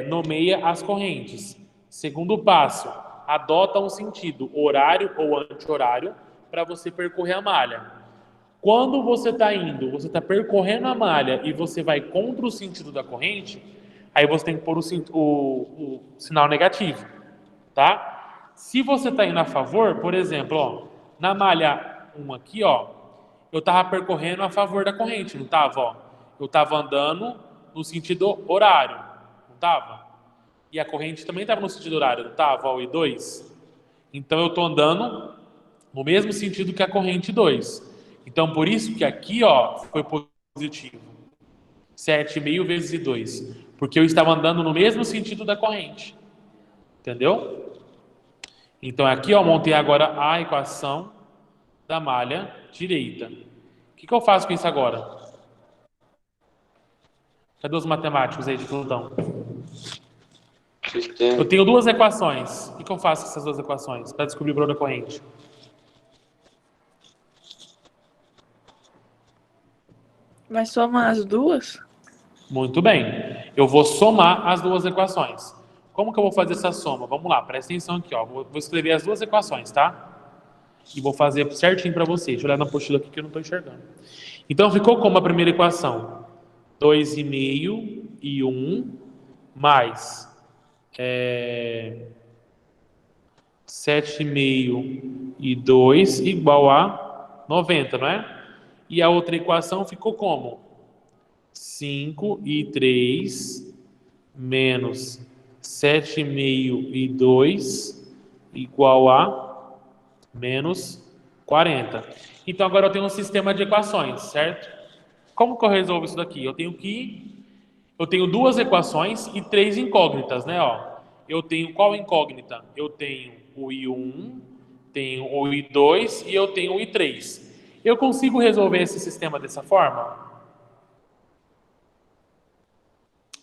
nomeia as correntes. Segundo passo, adota um sentido horário ou anti-horário para você percorrer a malha. Quando você está indo, você está percorrendo a malha e você vai contra o sentido da corrente, aí você tem que pôr o sinal negativo, tá? Se você está indo a favor, por exemplo, ó, na malha 1 aqui, ó, eu estava percorrendo a favor da corrente, não estava? Ó? eu estava andando no sentido horário, não estava? E a corrente também estava no sentido horário, não estava? O I2. Então eu estou andando no mesmo sentido que a corrente 2. Então por isso que aqui, ó, foi positivo. 7,5 vezes I2. Porque eu estava andando no mesmo sentido da corrente. Entendeu? Então aqui, ó, montei agora a equação da malha direita. O que eu faço com isso agora? Cadê os matemáticos aí de plantão? Sistema. Eu tenho duas equações. O que eu faço com essas duas equações para descobrir o valor da corrente? Vai somar as duas? Muito bem. Eu vou somar as duas equações. Como que eu vou fazer essa soma? Vamos lá, presta atenção aqui, ó. Vou escrever as duas equações, tá? E vou fazer certinho para vocês. Deixa eu olhar na apostila aqui que eu não estou enxergando. Então ficou como a primeira equação? 2,5 e 1 mais 7,5 e 2 igual a 90, não é? E a outra equação ficou como? 5 e 3 menos 7,5 e 2 igual a menos 40. Então agora eu tenho um sistema de equações, certo? Como que eu resolvo isso daqui? Eu tenho duas equações e três incógnitas, né? Ó, eu tenho qual incógnita? Eu tenho o I1, tenho o I2 e eu tenho o I3. Eu consigo resolver esse sistema dessa forma?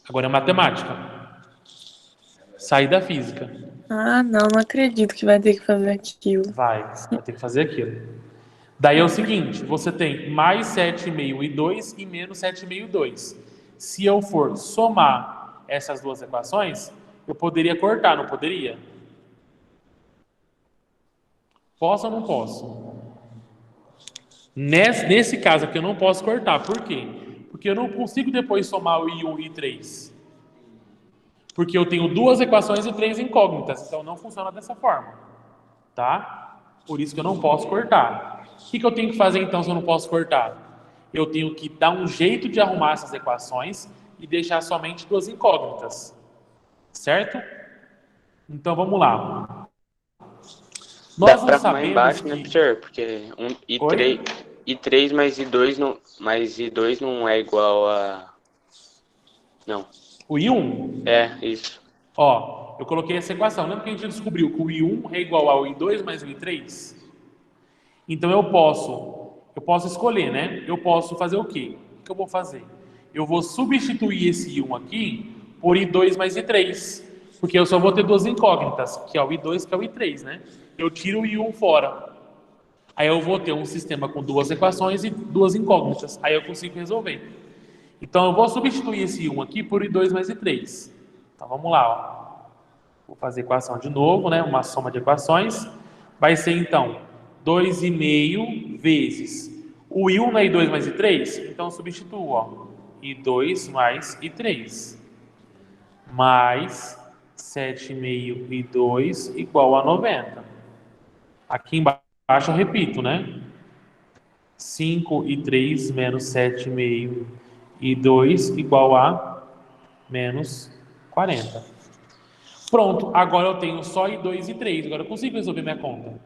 Agora é matemática. Sair da física. Ah, não acredito que vai ter que fazer aquilo. Vai ter que fazer aquilo. Daí é o seguinte, você tem mais 7,5 I2 e menos 7,5 I2. Se eu for somar essas duas equações, eu poderia cortar, não poderia? Posso ou não posso? Nesse caso aqui eu não posso cortar. Por quê? Porque eu não consigo depois somar o I1 e I3. Porque eu tenho duas equações e três incógnitas. Então não funciona dessa forma. Tá? Por isso que eu não posso cortar. O que eu tenho que fazer então se eu não posso cortar? Eu tenho que dar um jeito de arrumar essas equações e deixar somente duas incógnitas. Certo? Então vamos lá. Dá Nós pra não arrumar embaixo, né, sabemos que... professor? Porque I3 mais I2 não é igual a... Não. O I1? É, isso. Ó, eu coloquei essa equação. Lembra que a gente descobriu que o I1 é igual ao I2 mais o I3? Então eu posso escolher, né? Eu posso fazer o quê? O que eu vou fazer? Eu vou substituir esse I1 aqui por I2 mais I3. Porque eu só vou ter duas incógnitas, que é o I2 que é o I3, né? Eu tiro o I1 fora. Aí eu vou ter um sistema com duas equações e duas incógnitas. Aí eu consigo resolver. Então eu vou substituir esse I1 aqui por I2 mais I3. Então vamos lá, ó. Vou fazer a equação de novo, né? Uma soma de equações. Vai ser então 2,5 vezes o I1 não é I2 mais I3? Então eu substituo, ó. I2 mais I3. Mais 7,5 I2 igual a 90. Aqui embaixo eu repito, né? 5 e 3 menos 7,5 e 2 igual a menos 40. Pronto, agora eu tenho só I2 e 3. Agora eu consigo resolver minha conta.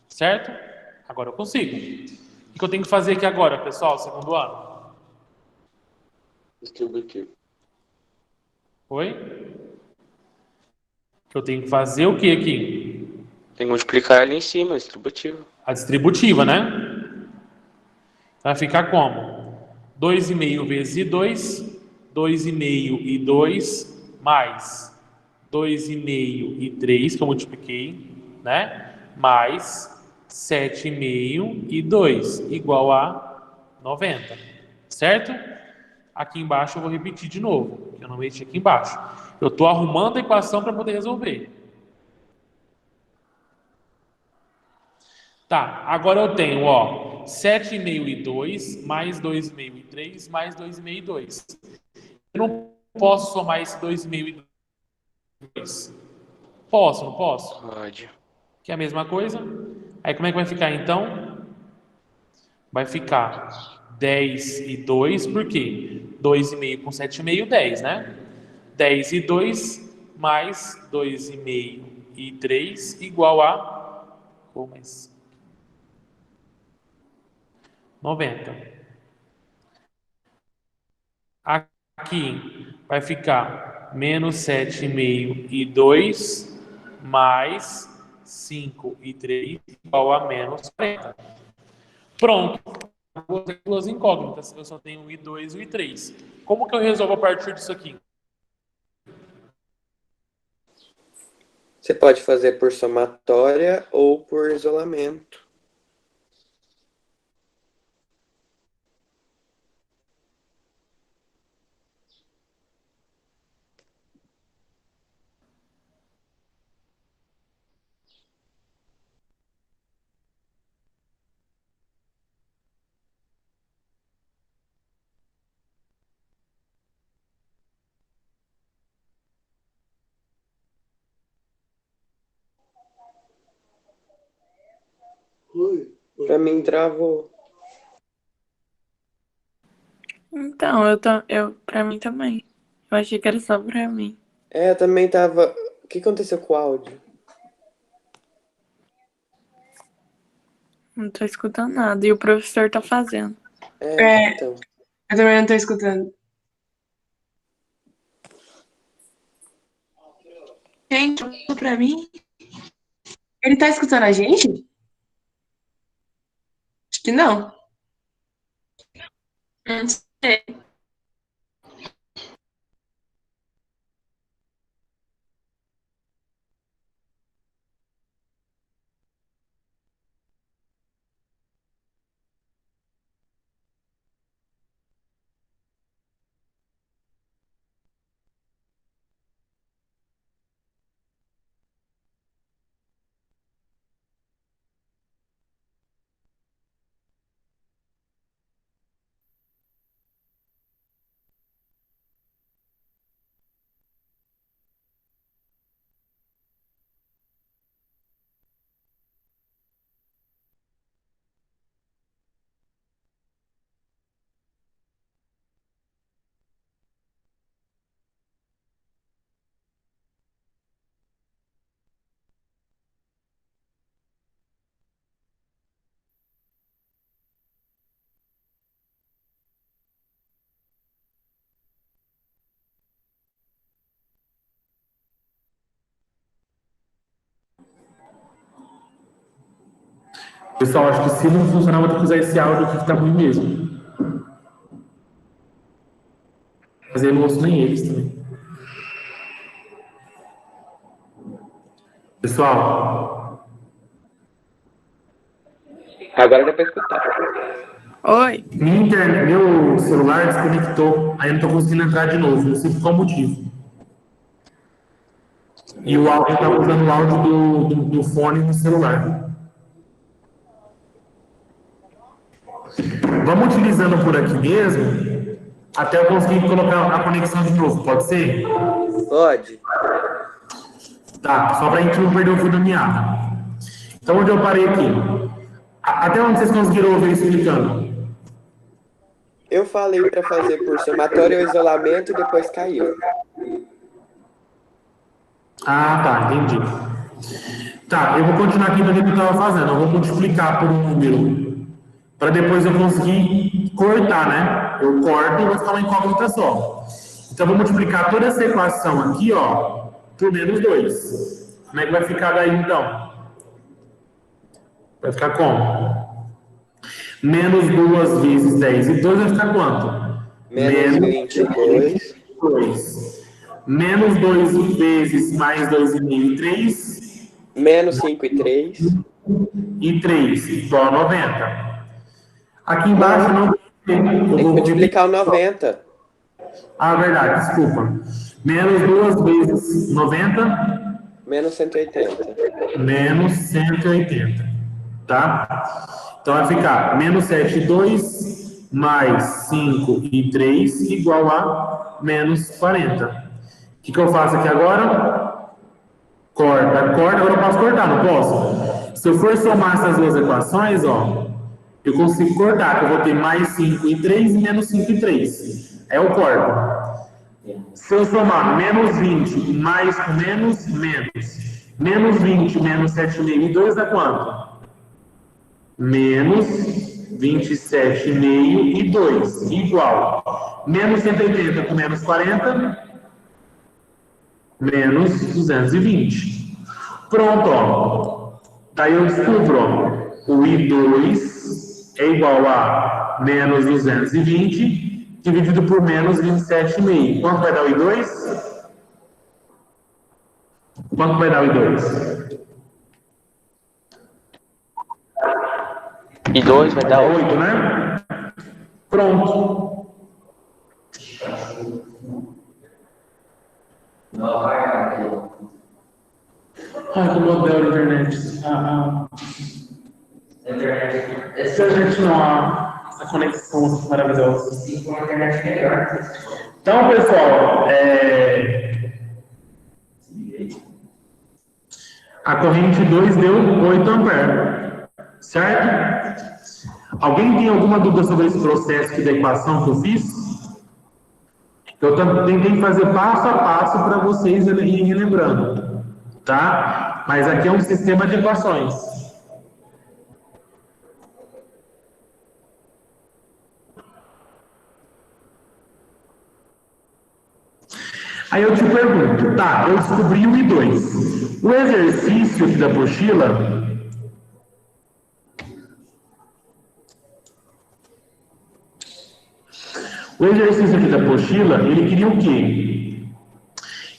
Certo? Agora eu consigo. O que eu tenho que fazer aqui agora, pessoal, segundo ano? Distributivo. Oi? Eu tenho que fazer o que aqui? Tem que multiplicar ali em cima, distributivo. A distributiva, né? Vai ficar como? 2,5 vezes I2, 2,5 I2, mais 2,5 I3, que eu multipliquei, né? Mais 7,5 I2, igual a 90. Certo? Aqui embaixo eu vou repetir de novo, que eu não mexi aqui embaixo. Eu estou arrumando a equação para poder resolver. Tá, agora eu tenho, ó, 7,5 e 2, mais 2,5 e 3, mais 2,5 e 2. Eu não posso somar esse 2,5 e 2. Posso, não posso? Pode. Que é a mesma coisa. Aí como é que vai ficar então? Vai ficar 10 e 2, por quê? 2,5 com 7,5, 10, né? 10 e 2 mais 2,5 e 3 igual a 90. Aqui vai ficar menos 7,5 e 2 mais 5 e 3 igual a menos 40. Pronto. Vou ter duas incógnitas. Eu só tenho o I2 e o I3. Como que eu resolvo a partir disso aqui? Você pode fazer por somatória ou por isolamento. Pra mim travou. Então, pra mim também. Eu achei que era só pra mim. É, eu também tava. O que aconteceu com o áudio? Não tô escutando nada. E o professor tá fazendo. Então. Eu também não tô escutando. Gente, pra mim. Ele tá escutando a gente? Acho que não. Não sei. Pessoal, acho que se não funcionar, vou ter que usar esse áudio aqui que tá ruim mesmo. Mas eu não ouço nem eles também. Pessoal, Agora dá pra escutar. Oi? meu celular desconectou. Aí eu não tô conseguindo entrar de novo. Não sei por qual motivo. E o áudio tá usando o áudio do fone no celular. Vamos utilizando por aqui mesmo, até eu conseguir colocar a conexão de novo, pode ser? Pode. Tá, só pra gente não perder o fio da meada. Então, onde eu parei aqui? Até onde vocês conseguiram ouvir explicando? Eu falei pra fazer por somatória ou isolamento e depois caiu. Ah, tá, entendi. Tá, eu vou continuar aqui do jeito que eu estava fazendo. Eu vou multiplicar por um número, para depois eu conseguir cortar, né? Eu corto e vai ficar uma incógnita só. Então, eu vou multiplicar toda essa equação aqui, ó, por menos 2. Como é que vai ficar daí, então? Vai ficar como? Menos 2 vezes 10 e 2 vai ficar quanto? Menos 22. 2. Menos 2 vezes mais 2,5 e 3. Menos 5 e 3. E 3 igual a 90. Aqui embaixo não tem. Tem que multiplicar o 90. Ah, verdade, desculpa. Menos 2 vezes 90. Menos 180. Menos 180. Tá? Então vai ficar menos 7 e 2 mais 5 e 3 igual a menos 40. O que eu faço aqui agora? Corta. Agora eu posso cortar, não posso? Se eu for somar essas duas equações, ó, Eu consigo cortar, que eu vou ter mais 5 e 3 e menos 5 e 3. Aí eu corto. Se eu somar menos 20 mais com menos, menos. Menos 20 menos 7,5 e 2 dá quanto? Menos 27,5 e 2, igual. Menos 180 com menos 40, menos 220. Pronto, ó. Daí eu descubro, ó, o I2 é igual a menos 220 dividido por menos 27,5. Quanto vai dar o I2? Quanto vai dar o I2? I2 vai dar 8. 8, né? Pronto. Ai, que modelo de internet. Internet não, a conexão maravilhosa. Então, pessoal, a corrente 2 deu 8 amperes, certo? Alguém tem alguma dúvida sobre esse processo aqui da equação que eu fiz? Eu tentei fazer passo a passo para vocês irem relembrando, tá? Mas aqui é um sistema de equações. Aí eu te pergunto, tá, eu descobri o I2. O exercício aqui da apostila... O exercício aqui da apostila, ele queria o quê?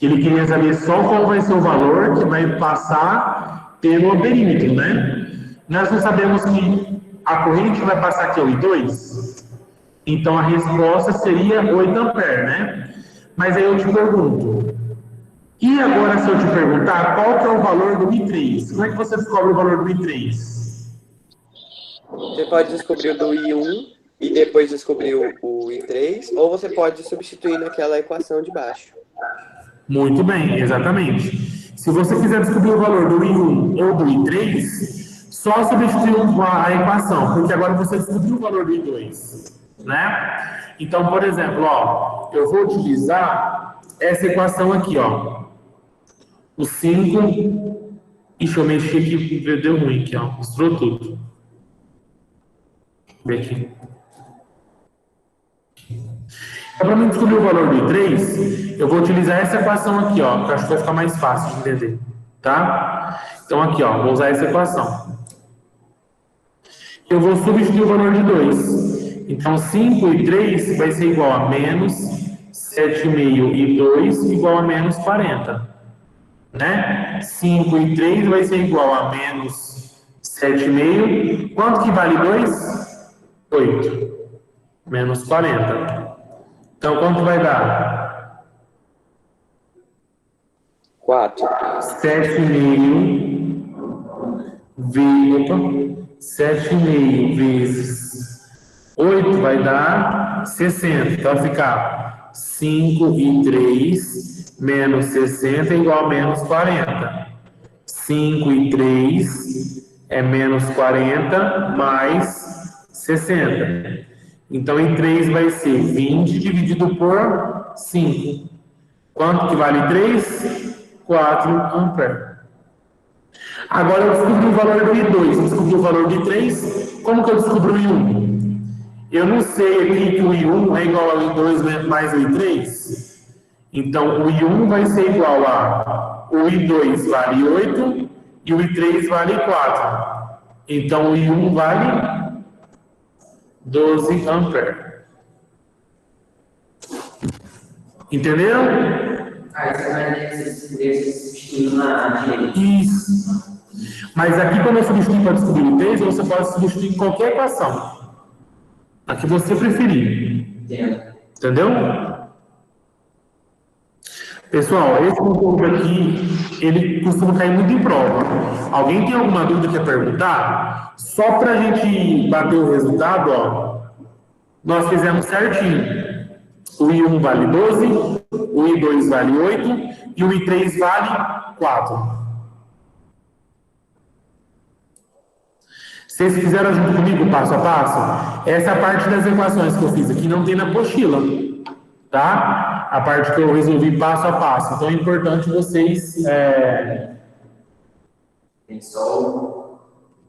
Ele queria saber só qual vai ser o valor que vai passar pelo perímetro, né? Nós não sabemos que a corrente vai passar aqui ao I2, então a resposta seria 8 amperes, né? Mas aí eu te pergunto, e agora se eu te perguntar qual que é o valor do I3? Como é que você descobre o valor do I3? Você pode descobrir o do I1 e depois descobrir o I3, ou você pode substituir naquela equação de baixo. Muito bem, exatamente. Se você quiser descobrir o valor do I1 ou do I3, só substituir a equação, porque agora você descobriu o valor do I2, né? Então, por exemplo, ó, eu vou utilizar essa equação aqui, ó. O 5... Ixi, eu mexi aqui, deu ruim aqui, ó. Mostrou tudo. Vê aqui. Para mim descobrir o valor do I3, eu vou utilizar essa equação aqui, ó, que eu acho que vai ficar mais fácil de entender, tá? Então aqui, ó, vou usar essa equação. Eu vou substituir o valor de 2. Então 5 e 3 vai ser igual a menos 7,5 e 2 igual a menos 40, né? 5 e 3 vai ser igual a menos 7,5. Quanto que vale 2? 8. Menos 40. Então, quanto vai dar? 4. 7,5 vezes 8 vai dar 60. Então, vai ficar 5 e 3 menos 60 é igual a menos 40. 5 e 3 é menos 40 mais 60. Então, em 3 vai ser 20 dividido por 5. Quanto que vale 3? 4 amperes. Agora eu descobri o valor do I2, eu descobri o valor do I3. Como que eu descobri o I1? Eu não sei aqui que o I1 é igual ao I2 mais o I3. Então, o I1 vai ser igual a... O I2 vale 8 e o I3 vale 4. Então, o I1 vale... 12 amperes. Entenderam? Aí você vai substituir na direita. Isso. Mas aqui, quando eu substituir para descobrir o I3, você pode substituir em qualquer equação. A que você preferir. Entendeu? Pessoal, esse conteúdo aqui, ele costuma cair muito em prova. Alguém tem alguma dúvida que quer perguntar? Só para a gente bater o resultado, ó, nós fizemos certinho. O I1 vale 12, o I2 vale 8 e o I3 vale 4. Vocês fizeram junto comigo passo a passo? Essa parte das equações que eu fiz aqui não tem na apostila, tá? A parte que eu resolvi passo a passo. Então é importante vocês. Tem só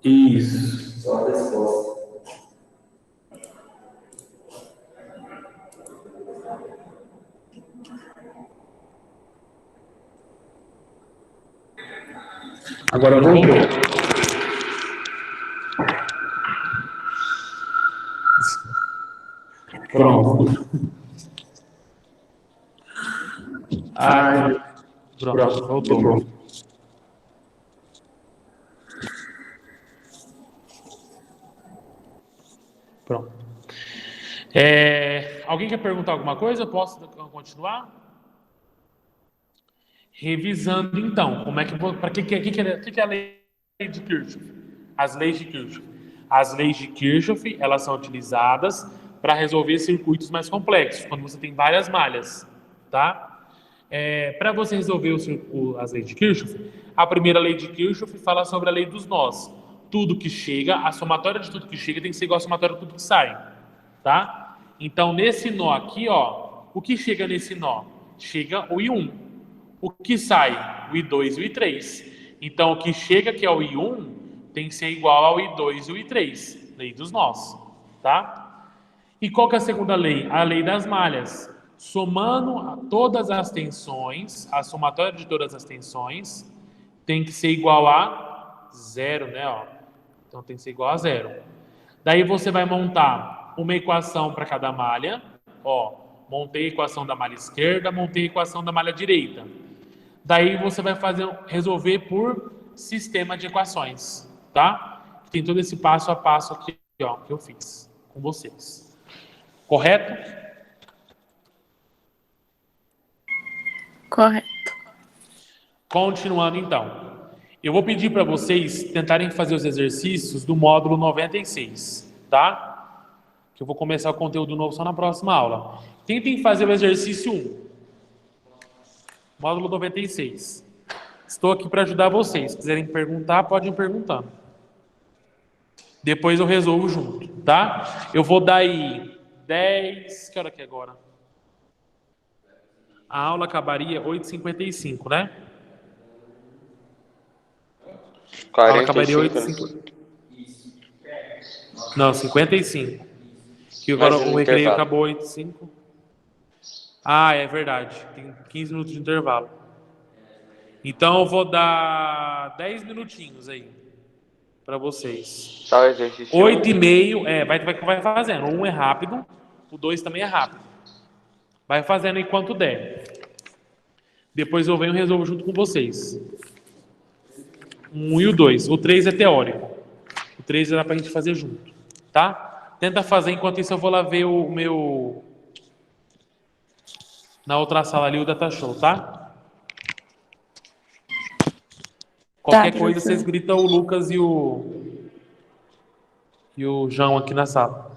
Isso. só a resposta. Agora voltou. Pronto. Ai, pronto, voltou. Pronto. Alguém quer perguntar alguma coisa? Posso continuar? Revisando então, como é que para que é a lei de Kirchhoff? As leis de Kirchhoff. As leis de Kirchhoff, elas são utilizadas para resolver circuitos mais complexos, quando você tem várias malhas, tá? Para você resolver as leis de Kirchhoff, a primeira lei de Kirchhoff fala sobre a lei dos nós. Tudo que chega, a somatória de tudo que chega tem que ser igual a somatória de tudo que sai, tá? Então, nesse nó aqui, ó, o que chega nesse nó? Chega o I1. O que sai? O I2 e o I3. Então, o que chega, que é o I1, tem que ser igual ao I2 e o I3. Lei dos nós, tá? E qual que é a segunda lei? A lei das malhas. Somando todas as tensões, a somatória de todas as tensões tem que ser igual a zero, né? Ó. Então, tem que ser igual a zero. Daí, você vai montar uma equação para cada malha. Ó, montei a equação da malha esquerda, montei a equação da malha direita. Daí você vai resolver por sistema de equações, tá? Tem todo esse passo a passo aqui, ó, que eu fiz com vocês. Correto? Correto. Continuando então. Eu vou pedir para vocês tentarem fazer os exercícios do módulo 96, tá? Que eu vou começar o conteúdo novo só na próxima aula. Tentem fazer o exercício 1. Módulo 96. Estou aqui para ajudar vocês. Se quiserem perguntar, podem perguntar. Depois eu resolvo junto, tá? Eu vou dar aí 10... Que hora que é agora? A aula acabaria 8h55, né? A aula acabaria 8h55. Não, 55. Que agora o recreio acabou 8h05. Ah, é verdade. Tem 15 minutos de intervalo. Então eu vou dar 10 minutinhos aí para vocês. Só o exercício. 8h30, vai fazendo. O 1 é rápido, o 2 também é rápido. Vai fazendo enquanto der. Depois eu venho e resolvo junto com vocês. O 1 e o 2. O 3 é teórico. O 3 dá pra gente fazer junto, tá? Tenta fazer, enquanto isso eu vou lá ver o meu... Na outra sala ali, o Data Show, tá? Qualquer coisa, vocês gritam o Lucas e o João aqui na sala.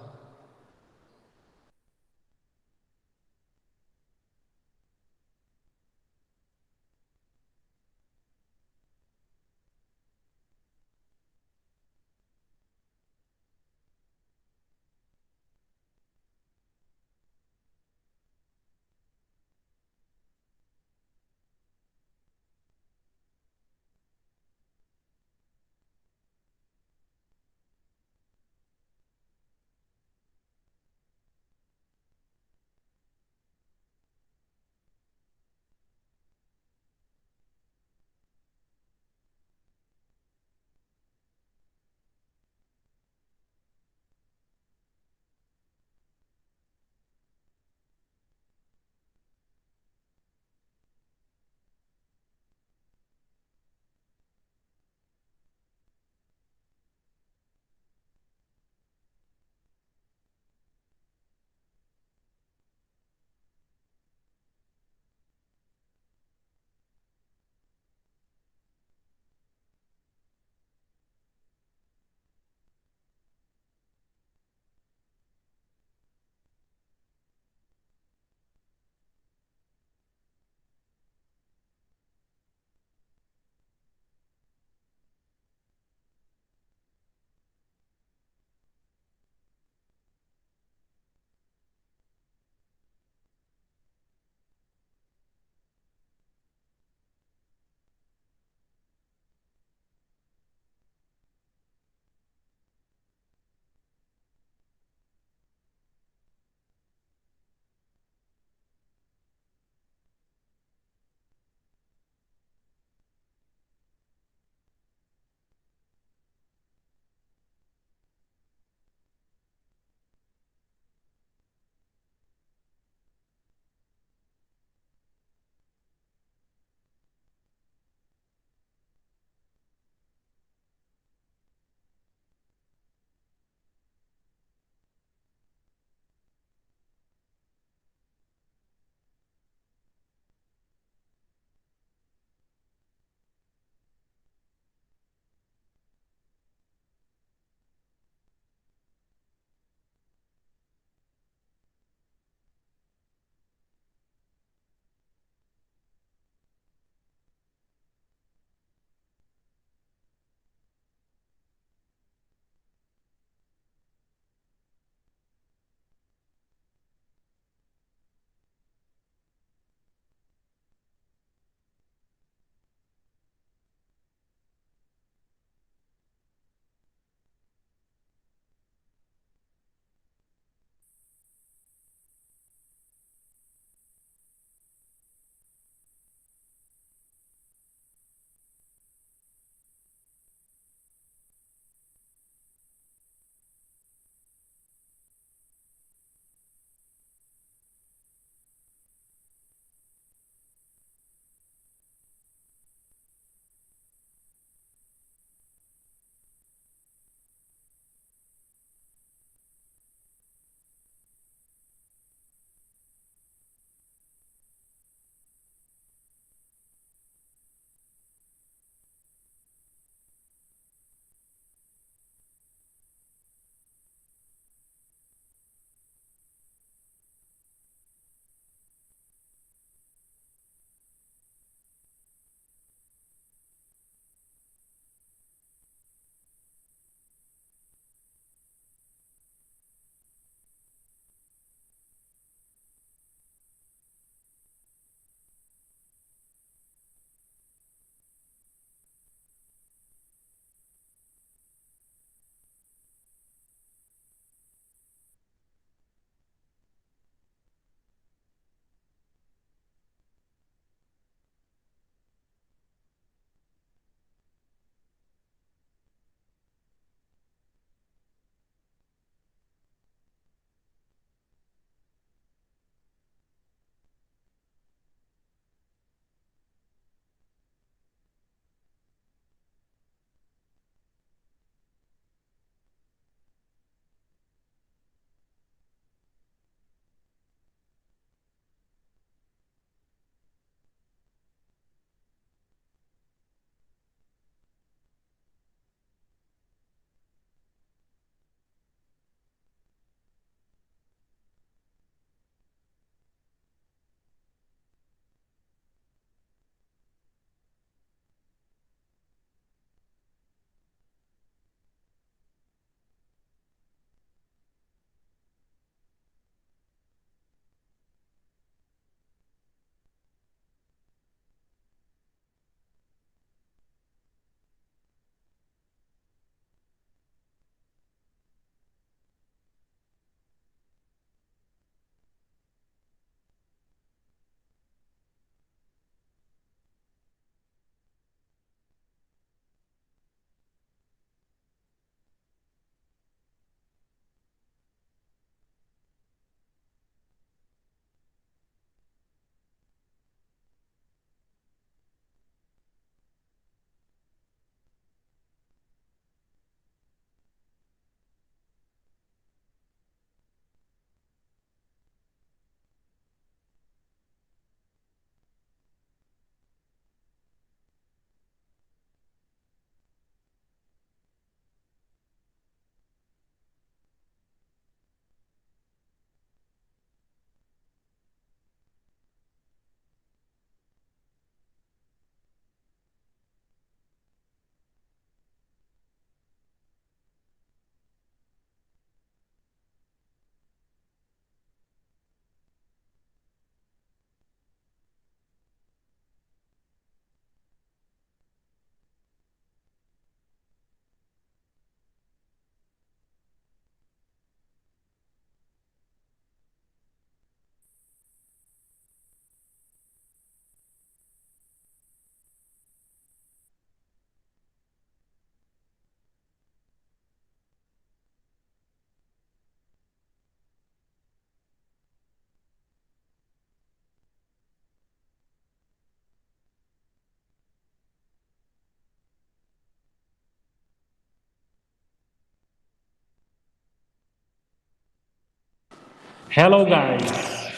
Hello, guys.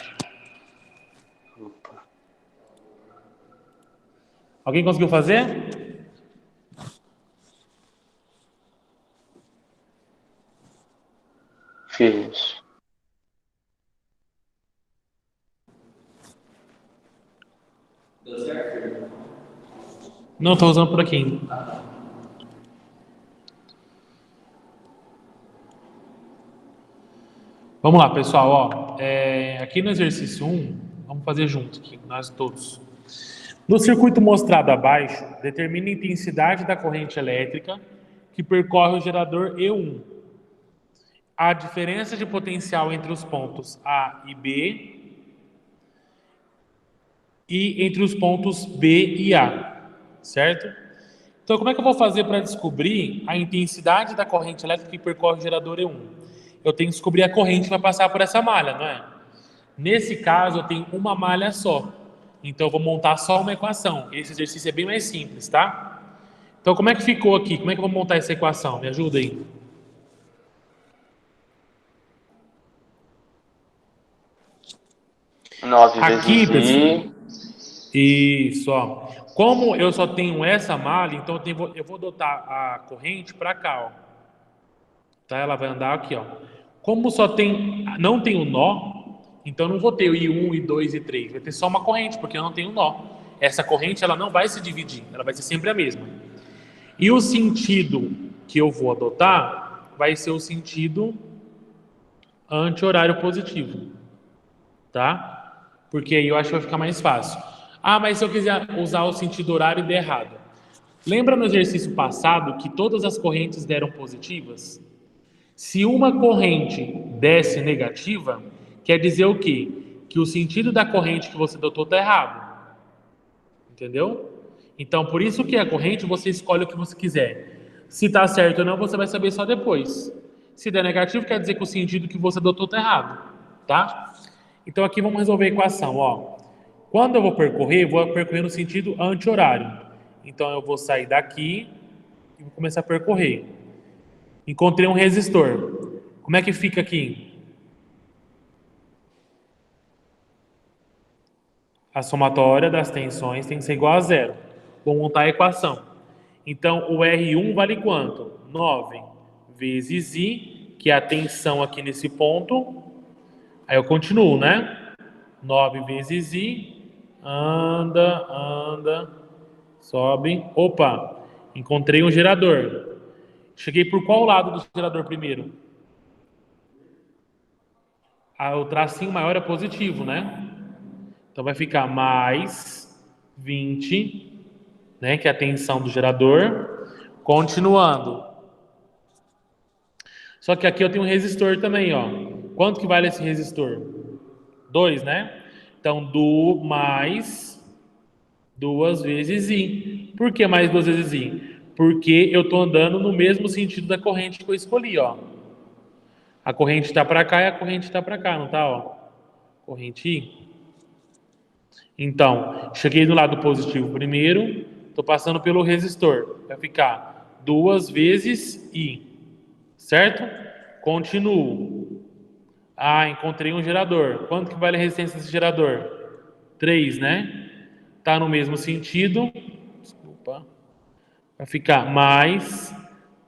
Alguém conseguiu fazer? Fiz. Não, estou usando por aqui. Vamos lá, pessoal. Ó, aqui no exercício 1, vamos fazer junto aqui, nós todos. No circuito mostrado abaixo, determine a intensidade da corrente elétrica que percorre o gerador E1. A diferença de potencial entre os pontos A e B e entre os pontos B e A, certo? Então, como é que eu vou fazer para descobrir a intensidade da corrente elétrica que percorre o gerador E1? Eu tenho que descobrir a corrente que vai passar por essa malha, não é? Nesse caso, eu tenho uma malha só. Então, eu vou montar só uma equação. Esse exercício é bem mais simples, tá? Então, como é que ficou aqui? Como é que eu vou montar essa equação? Me ajuda aí. 9 Aqui, vezes I. Isso, ó. Como eu só tenho essa malha, então eu vou adotar a corrente para cá, ó. Tá? Ela vai andar aqui, ó. Como não tem o nó, então eu não vou ter o I1, I2 e I3. Vai ter só uma corrente, porque eu não tenho nó. Essa corrente ela não vai se dividir, ela vai ser sempre a mesma. E o sentido que eu vou adotar vai ser o sentido anti-horário positivo. Tá? Porque aí eu acho que vai ficar mais fácil. Ah, mas se eu quiser usar o sentido horário e der errado. Lembra no exercício passado que todas as correntes deram positivas? Se uma corrente desse negativa, quer dizer o quê? Que o sentido da corrente que você adotou está errado. Entendeu? Então, por isso que a corrente você escolhe o que você quiser. Se está certo ou não, você vai saber só depois. Se der negativo, quer dizer que o sentido que você adotou está errado. Tá? Então, aqui vamos resolver a equação. Ó. Quando eu vou percorrer no sentido anti-horário. Então, eu vou sair daqui e vou começar a percorrer. Encontrei um resistor. Como é que fica aqui? A somatória das tensões tem que ser igual a zero. Vou montar a equação. Então, o R1 vale quanto? 9 vezes I, que é a tensão aqui nesse ponto. Aí eu continuo, né? 9 vezes I. Anda, sobe. Opa, encontrei um gerador. Cheguei por qual lado do gerador primeiro? O tracinho maior é positivo, né? Então vai ficar mais 20, né? Que é a tensão do gerador. Continuando. Só que aqui eu tenho um resistor também, ó. Quanto que vale esse resistor? 2, né? Então, mais 2 vezes I. Por que mais 2 vezes I? Porque eu estou andando no mesmo sentido da corrente que eu escolhi, ó. A corrente está para cá e a corrente está para cá, não tá, ó? Corrente I. Então, cheguei no lado positivo primeiro, estou passando pelo resistor. Vai ficar 2 vezes I. Certo? Continuo. Ah, encontrei um gerador. Quanto que vale a resistência desse gerador? 3, né? Tá no mesmo sentido. Desculpa. Vai ficar mais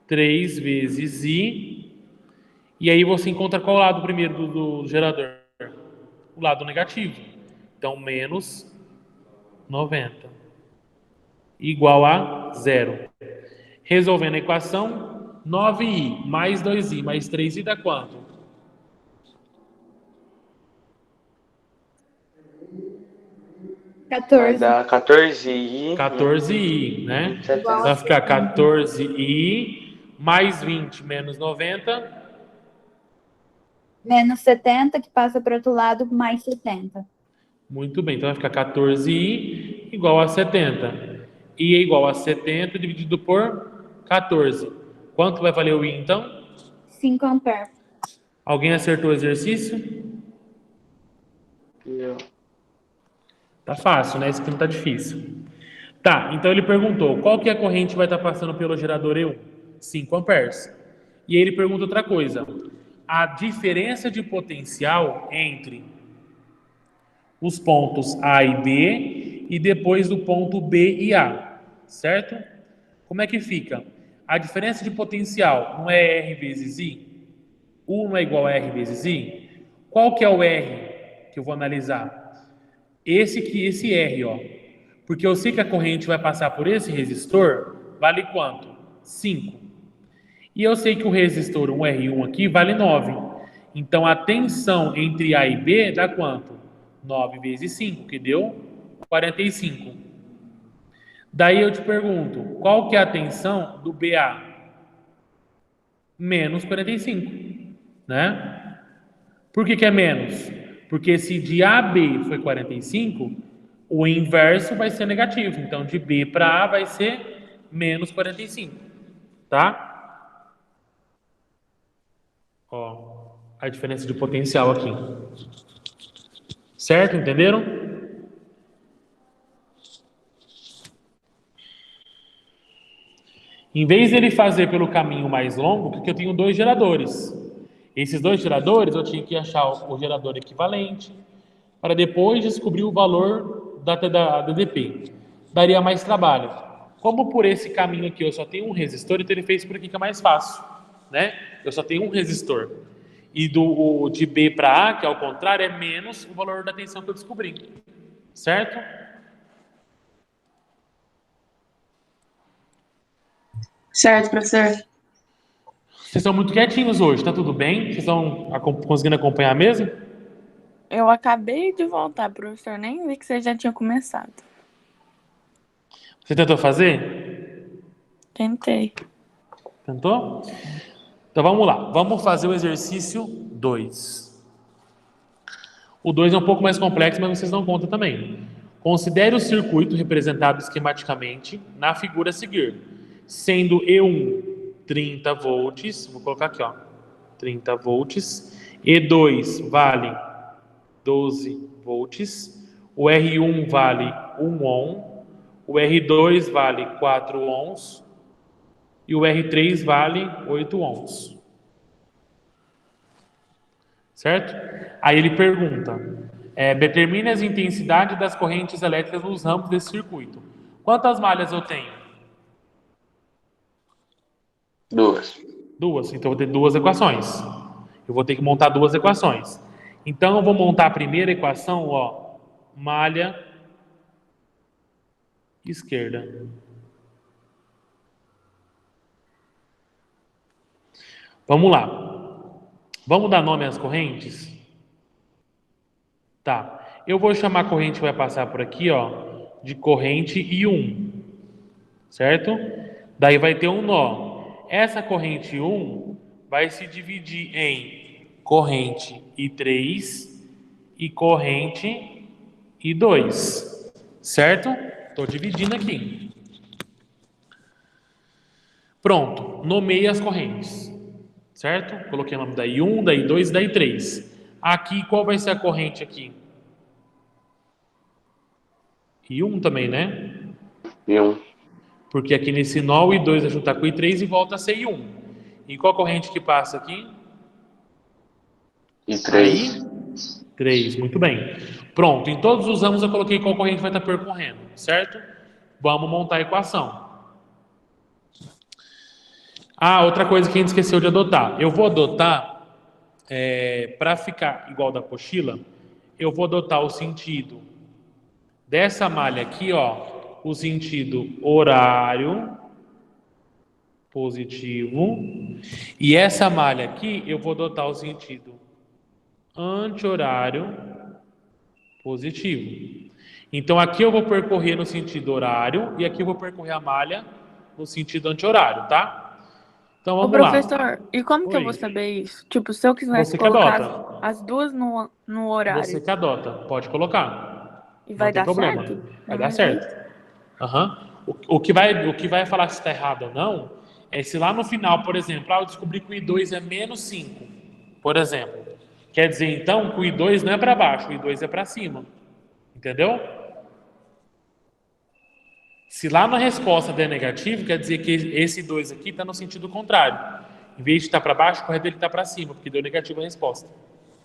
3 vezes I. E aí você encontra qual lado primeiro do gerador? O lado negativo. Então, menos 90. Igual a 0. Resolvendo a equação, 9i mais 2i mais 3i dá quanto? Vai dar 14i. 14i, né? Então vai ficar 14i mais 20 menos 90. Menos 70, que passa para o outro lado, mais 70. Muito bem, então vai ficar 14i igual a 70. I é igual a 70 dividido por 14. Quanto vai valer o I, então? 5 amperes. Alguém acertou o exercício? Eu. Tá fácil, né? Esse aqui não tá difícil. Tá, então ele perguntou, qual que é a corrente que vai estar passando pelo gerador E1? 5 amperes. E aí ele pergunta outra coisa. a diferença de potencial entre os pontos A e B e depois do ponto B e A, certo? Como é que fica? A diferença de potencial não é R vezes I? U não é igual a R vezes I? Qual que é o R que eu vou analisar? Esse R, ó. Porque eu sei que a corrente vai passar por esse resistor, vale quanto? 5. E eu sei que o resistor 1R1 aqui vale 9. Então a tensão entre A e B dá quanto? 9 vezes 5, que deu 45. Daí eu te pergunto, qual que é a tensão do BA? Menos 45, né? Por que é menos? Porque se de A a B foi 45, o inverso vai ser negativo. Então, de B para A vai ser menos 45, tá? Ó, a diferença de potencial aqui. Certo? Entenderam? Em vez dele fazer pelo caminho mais longo, porque eu tenho 2 geradores. Esses 2 geradores, eu tinha que achar o gerador equivalente para depois descobrir o valor da DDP. Daria mais trabalho. Como por esse caminho aqui eu só tenho um resistor, então ele fez por aqui que é mais fácil, né? Eu só tenho um resistor. E de B para A, que é ao contrário, é menos o valor da tensão que eu descobri. Certo? Certo, professor. Vocês estão muito quietinhos hoje, tá tudo bem? Vocês estão conseguindo acompanhar mesmo? Eu acabei de voltar, professor, nem vi que você já tinha começado. Você tentou fazer? Tentei. Tentou? Então vamos lá. Vamos fazer o exercício 2. O 2 é um pouco mais complexo, mas vocês dão conta também. Considere o circuito representado esquematicamente na figura a seguir, sendo E1 30 volts, vou colocar aqui, ó, 30 volts, E2 vale 12 volts, o R1 vale 1 ohm, o R2 vale 4 ohms e o R3 vale 8 ohms. Certo? Aí ele pergunta, determine as intensidades das correntes elétricas nos ramos desse circuito. Quantas malhas eu tenho? 2. 2. Então eu vou ter 2 equações. Eu vou ter que montar 2 equações. Então eu vou montar a primeira equação, ó, malha esquerda. Vamos lá. Vamos dar nome às correntes? Tá. Eu vou chamar a corrente que vai passar por aqui, ó, de corrente I1. Certo? Daí vai ter um nó. Essa corrente 1 vai se dividir em corrente I3 e corrente I2. Certo? Estou dividindo aqui. Pronto. Nomeei as correntes. Certo? Coloquei o nome da I1, da I2 e da I3. Aqui, qual vai ser a corrente aqui? I1 também, né? I1. Porque aqui nesse nó, o I2 vai juntar com o I3 e volta a ser I1. E qual corrente que passa aqui? I3. 3, muito bem. Pronto, em todos os ramos eu coloquei qual corrente vai estar percorrendo, certo? Vamos montar a equação. Ah, outra coisa que a gente esqueceu de adotar. Eu vou adotar, para ficar igual da apostila, eu vou adotar o sentido dessa malha aqui, ó, o sentido horário positivo, e essa malha aqui eu vou adotar o sentido anti-horário positivo. Então aqui eu vou percorrer no sentido horário e aqui eu vou percorrer a malha no sentido anti-horário, tá? Então Ô, vamos lá. professor, e como que eu Oi. vou saber isso? Tipo, se eu quisesse Você que colocar adota. as duas no horário, Você que adota, pode colocar. e vai Não tem dar problema. certo? Vai Não dar certo. Aham. O que vai falar se está errado ou não é se lá no final, por exemplo, eu descobri que o I2 é menos 5, por exemplo. Quer dizer, então, que o I2 não é para baixo, o I2 é para cima. Entendeu? Se lá na resposta der negativo, quer dizer que esse 2 aqui está no sentido contrário. Em vez de estar para baixo, o correto é ele estar para cima, porque deu negativo a resposta.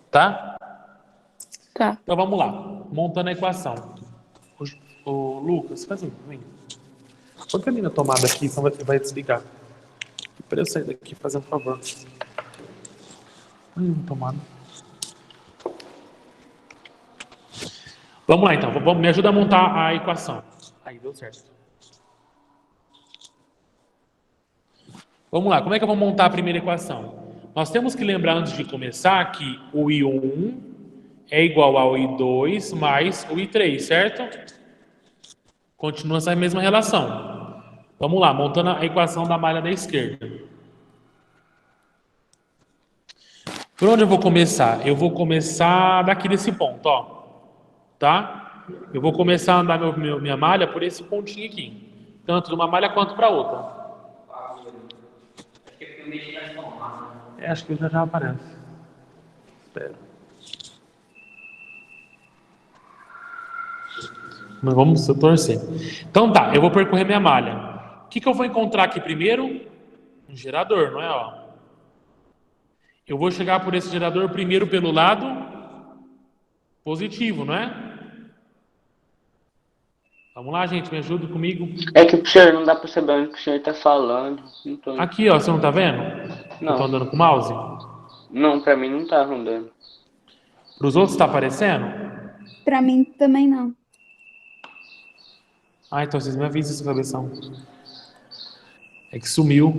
Tá? Tá. Então vamos lá. Montando a equação. O Lucas, faz um. Vem. Põe pra mim na tomada aqui, senão vai desligar. Para eu sair daqui, fazendo um favor. Tomada. Vamos lá então. Me ajuda a montar a equação. Aí, deu certo. Vamos lá. Como é que eu vou montar a primeira equação? Nós temos que lembrar antes de começar que o I1 é igual ao I2 mais o I3, certo? Continua essa mesma relação. Vamos lá, montando a equação da malha da esquerda. Por onde eu vou começar? Eu vou começar daqui desse ponto, ó. Tá? Eu vou começar a andar minha malha por esse pontinho aqui. Tanto de uma malha quanto para outra. Acho que já aparece. Espera. Mas vamos torcer. Então tá, eu vou percorrer minha malha. O que eu vou encontrar aqui primeiro? Um gerador, não é? Ó. Eu vou chegar por esse gerador primeiro pelo lado positivo, não é? Vamos lá, gente, me ajuda comigo. É que o senhor não dá pra saber onde que o senhor tá falando. Então... Aqui, ó, você não tá vendo? Não. Eu tô andando com o mouse? Não, pra mim não tá rondando. Para os outros tá aparecendo? Pra mim também não. Ah, então vocês me avisam esse cabeção. É que sumiu.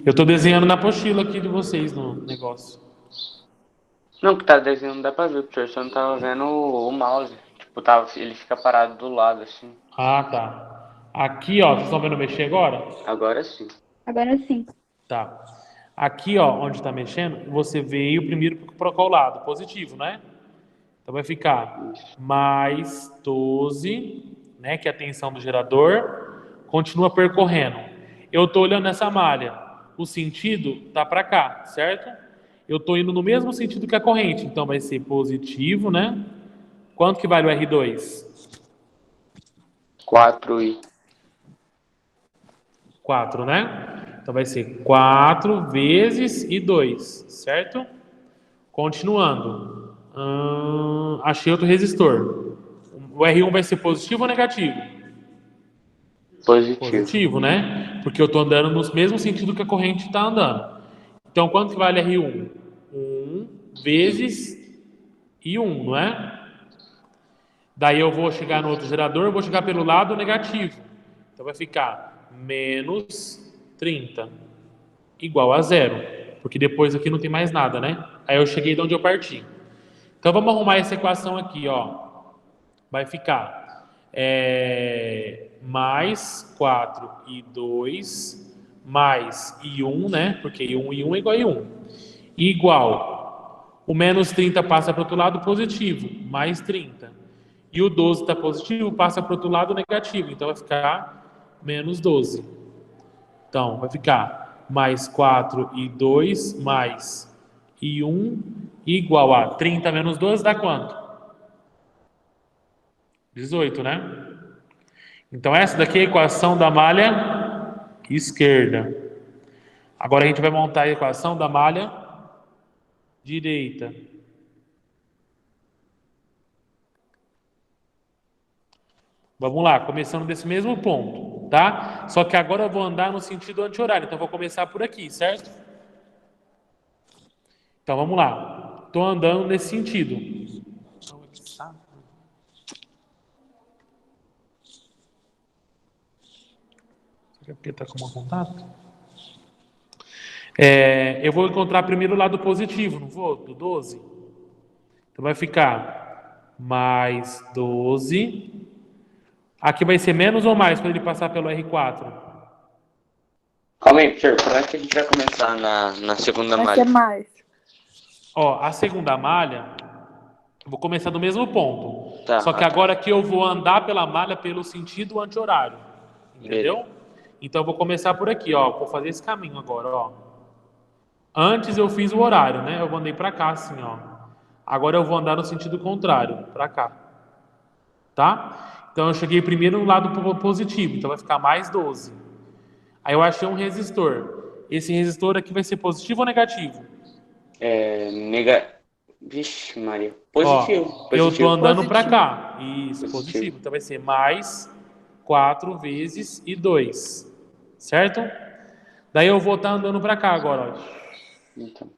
Eu tô desenhando na apostila aqui de vocês no negócio. Não, que tá desenhando, não dá pra ver, o senhor só não tava vendo o mouse. Tipo, ele fica parado do lado, assim. Ah, tá. Aqui, ó, vocês estão vendo mexer agora? Agora sim. Agora sim. Tá. Aqui, ó, onde tá mexendo, você veio primeiro para qual lado? Positivo, né? Então vai ficar mais 12, né, que é a tensão do gerador, continua percorrendo. Eu tô olhando essa malha, o sentido tá para cá, certo? Eu tô indo no mesmo sentido que a corrente, então vai ser positivo, né? Quanto que vale o R2? 4, né? Então vai ser 4 vezes I2, certo? Continuando. Achei outro resistor. O R1 vai ser positivo ou negativo? Positivo, né? Porque eu estou andando no mesmo sentido que a corrente está andando. Então, quanto que vale R1? 1 vezes I1, não é? Daí eu vou chegar no outro gerador, eu vou chegar pelo lado negativo. Então vai ficar menos 30 igual a 0. Porque depois aqui não tem mais nada, né? Aí eu cheguei de onde eu parti. Então vamos arrumar essa equação aqui, ó. Vai ficar mais 4i2 mais i1, né? Porque i1 é igual a i1. Igual. O menos 30 passa para o outro lado positivo, mais 30. E o 12 está positivo, passa para o outro lado negativo. Então vai ficar menos 12. Então vai ficar mais 4i2 mais i1 igual a 30 menos 12 dá quanto? 18, né? Então essa daqui é a equação da malha esquerda. Agora a gente vai montar a equação da malha direita. Vamos lá, começando desse mesmo ponto, tá? Só que agora eu vou andar no sentido anti-horário, então eu vou começar por aqui, certo? Então vamos lá. Estou andando nesse sentido. Será que está com um contato? Eu vou encontrar primeiro o lado positivo, não vou? Do 12. Então vai ficar mais 12. Aqui vai ser menos ou mais quando ele passar pelo R4? Calma aí, professor. Quando é que a gente vai começar na segunda Vai malha? ser mais. Ó, a segunda malha, eu vou começar do mesmo ponto. Tá. Só que agora aqui eu vou andar pela malha pelo sentido anti-horário. Entendeu? Então eu vou começar por aqui, ó. Vou fazer esse caminho agora, ó. Antes eu fiz o horário, né? Eu andei pra cá, assim, ó. Agora eu vou andar no sentido contrário, pra cá. Tá? Então eu cheguei primeiro no lado positivo, então vai ficar mais 12. Aí eu achei um resistor. esse resistor aqui vai ser positivo ou negativo? Vixe, Maria. Positivo. Eu tô Positivo. andando para Positivo. cá. Isso, positivo. Então vai ser mais 4 vezes e 2. Certo? Daí eu vou estar andando para cá agora. Ó. Então,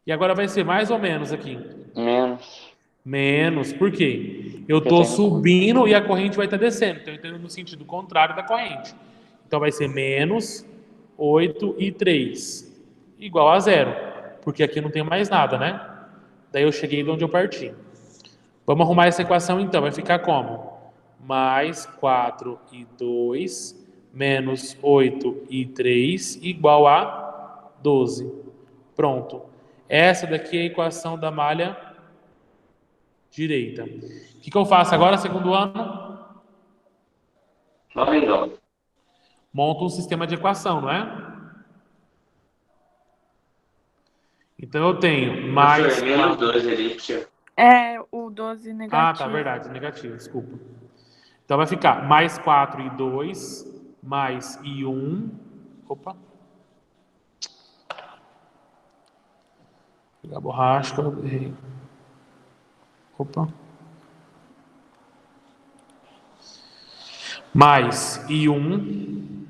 E agora vai ser mais ou menos aqui. menos. Menos. Por quê? Eu Porque tô tem- subindo e a corrente vai estar descendo. Então eu estou indo no sentido contrário da corrente. Então vai ser menos 8 e 3. Igual a 0. Porque aqui não tem mais nada, né? Daí eu cheguei de onde eu parti. Vamos arrumar essa equação então. Vai ficar como? Mais 4 e 2 menos 8 e 3 igual a 12. Pronto. Essa daqui é a equação da malha direita. O que eu faço agora, segundo ano? Monto um sistema de equação, não é? Então eu tenho mais... menos 12 ali, tio. É o 12 Ah, negativo. tá, verdade, negativo, desculpa. Então vai ficar mais 4 e 2, mais e 1. Opa. Vou pegar a borracha que eu errei. Opa. Mais e 1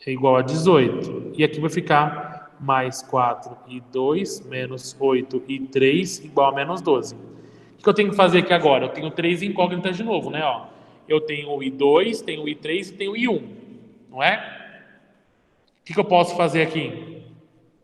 é igual a 18. E aqui vai ficar mais 4 e 2 menos 8 e 3 igual a menos 12. O que eu tenho que fazer aqui agora? Eu tenho 3 incógnitas de novo, né? Ó, eu tenho o I2, tenho o I3 e tenho o I1, não é? O que eu posso fazer aqui?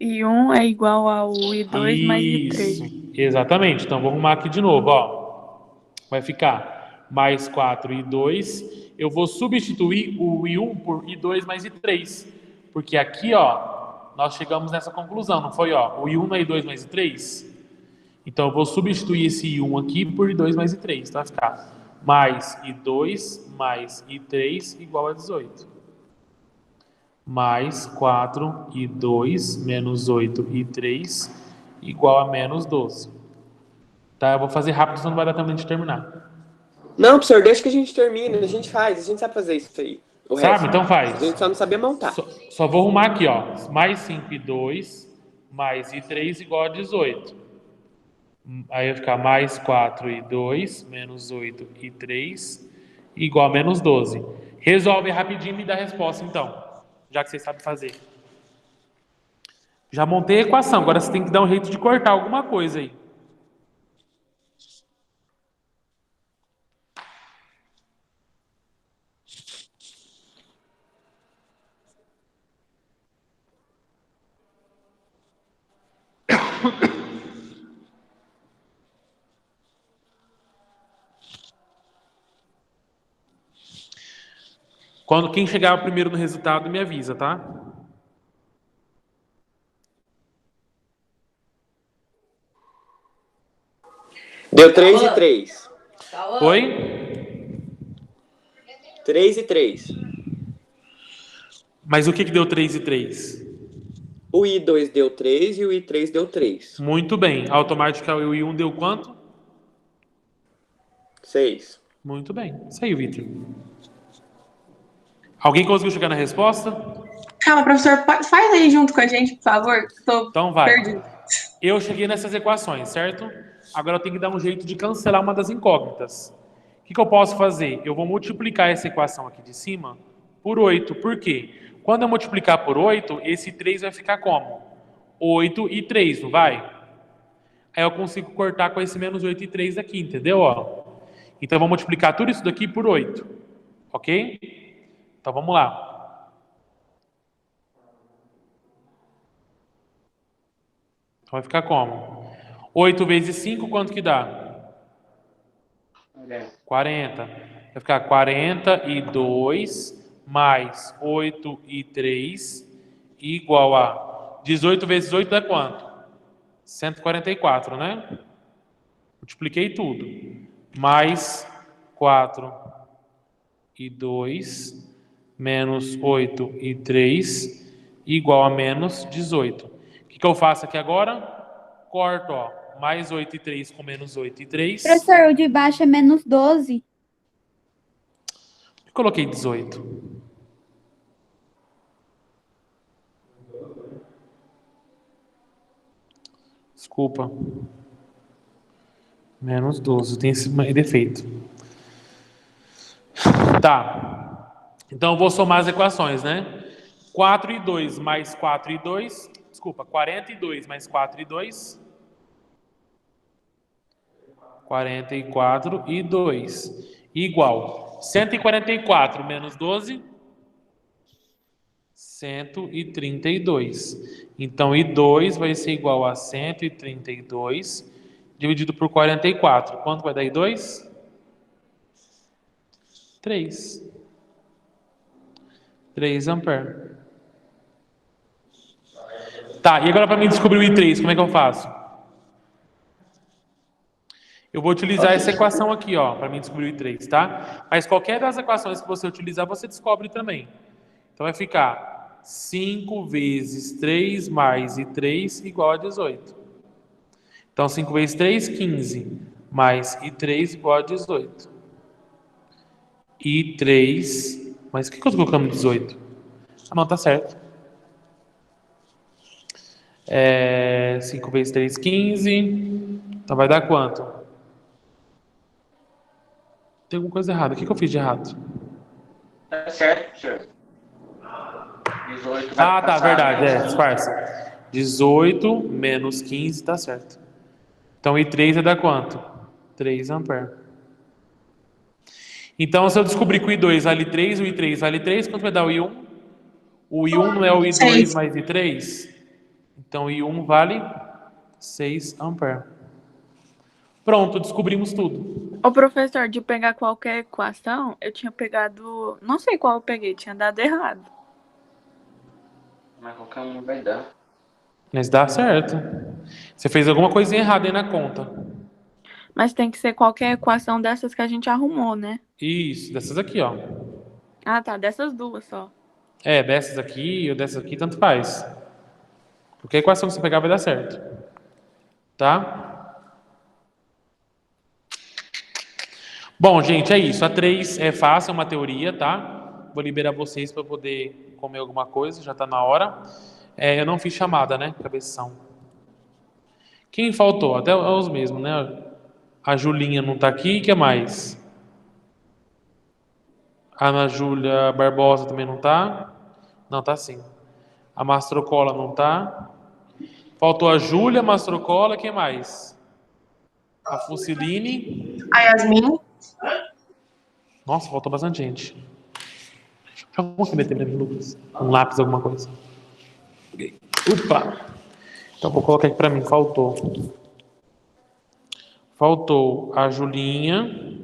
I1 é igual ao I2 mais Isso, I3. exatamente. Então vou arrumar aqui de novo, ó. Vai ficar mais 4 e 2. Eu vou substituir o I1 por I2 mais I3. Porque aqui, ó, nós chegamos nessa conclusão, não foi, ó? O I1 não é I2 mais I3? Então eu vou substituir esse I1 aqui por I2 mais I3. Então vai ficar mais I2 mais I3 igual a 18. Mais 4 e 2 menos 8 e 3 igual a menos 12. Tá? Eu vou fazer rápido, senão não vai dar tempo de terminar. Não, professor, deixa que a gente termine, a gente faz, a gente sabe fazer isso aí. O Sabe? resto. Então faz. A gente só não sabia montar. Só vou arrumar aqui, ó. Mais 5 e 2 mais e 3 igual a 18. Aí vai ficar mais 4 e 2 menos 8 e 3 igual a menos 12. Resolve rapidinho e me dá a resposta, então. Já que vocês sabem fazer. Já montei a equação, agora você tem que dar um jeito de cortar alguma coisa aí. Quem chegar primeiro no resultado, me avisa, tá? Deu 3 e 3. Oi? 3 e 3. Mas o que deu 3 e 3? O I2 deu 3 e o I3 deu 3. Muito bem. Automática o I1 deu quanto? 6. Muito bem. Isso aí, Vitor. Alguém conseguiu chegar na resposta? Calma, professor, faz aí junto com a gente, por favor. Tô Então vai. perdido. Eu cheguei nessas equações, certo? Agora eu tenho que dar um jeito de cancelar uma das incógnitas. O que eu posso fazer? Eu vou multiplicar essa equação aqui de cima por 8. Por quê? Quando eu multiplicar por 8, esse 3 vai ficar como? 8 e 3, não vai? Aí eu consigo cortar com esse menos 8 e 3 aqui, entendeu? Ó. Então eu vou multiplicar tudo isso daqui por 8. Ok? Então vamos lá. Então vai ficar como? 8 vezes 5, quanto que dá? 40. Vai ficar 42 mais 8 e 3 igual a 18 vezes 8 dá quanto? 144, né? Multipliquei tudo. Mais 4 e 2 menos 8 e 3 igual a menos 18. O que eu faço aqui agora? Corto, ó. Mais 8 e 3 com menos 8 e 3. Professor, o de baixo é menos 12. Coloquei 18. Desculpa. Menos 12. Tem esse defeito. Tá. Então eu vou somar as equações, né? 4 e 2 mais 4 e 2. Desculpa, 42 mais 4 e 2. 44 e 2. Igual. 144 menos 12. 132. Então, I2 vai ser igual a 132 dividido por 44. Quanto vai dar I2? 3. 3 amperes. Tá, e agora para mim descobrir o I3, como é que eu faço? Eu vou utilizar essa equação aqui, ó, para mim descobrir o I3, tá? Mas qualquer das equações que você utilizar, você descobre também. Então vai ficar 5 vezes 3 mais I3 igual a 18. Então 5 vezes 3, 15. Mais I3 igual a 18. I3... Mas o que eu estou colocando 18? Ah, não, tá certo. 5 vezes 3, 15. Então vai dar quanto? Tem alguma coisa errada. O que eu fiz de errado? Tá certo, professor. 18 vai Ah, tá, passar, verdade. né? Disfarça. 18 menos 15, tá certo. Então, I3 vai dar quanto? 3 amperes. Então, se eu descobrir que o I2 vale 3, o I3 vale 3, quanto vai dar o I1? O I1 não é o I2 6. mais I3? Então, o I1 vale 6 amperes. Pronto, descobrimos tudo. Ô, professor, de pegar qualquer equação, eu tinha pegado... Não sei qual eu peguei, tinha dado errado. Mas qualquer um vai dar. Mas dá certo. Você fez alguma coisinha errada aí na conta. Mas tem que ser qualquer equação dessas que a gente arrumou, né? Isso, dessas aqui, ó. Ah, tá, dessas duas só. Dessas aqui ou dessas aqui, tanto faz. Qualquer equação que você pegar vai dar certo. Tá? Bom, gente, é isso. A 3 é fácil, é uma teoria, tá? Vou liberar vocês para poder comer alguma coisa, já tá na hora. Eu não fiz chamada, né? Cabeção. Quem faltou? Até os mesmos, né? A Julinha não tá aqui, o que mais? A Ana Júlia Barbosa também não tá? Não, tá sim. A Mastrocola não tá. Faltou a Júlia, Mastrocola, quem mais? A Fuciline. A Yasmin. Nossa, faltou bastante gente. Joga uma caneta pra mim, Lucas. Um lápis, alguma coisa. Opa! Então vou colocar aqui pra mim, faltou. Faltou a Julinha,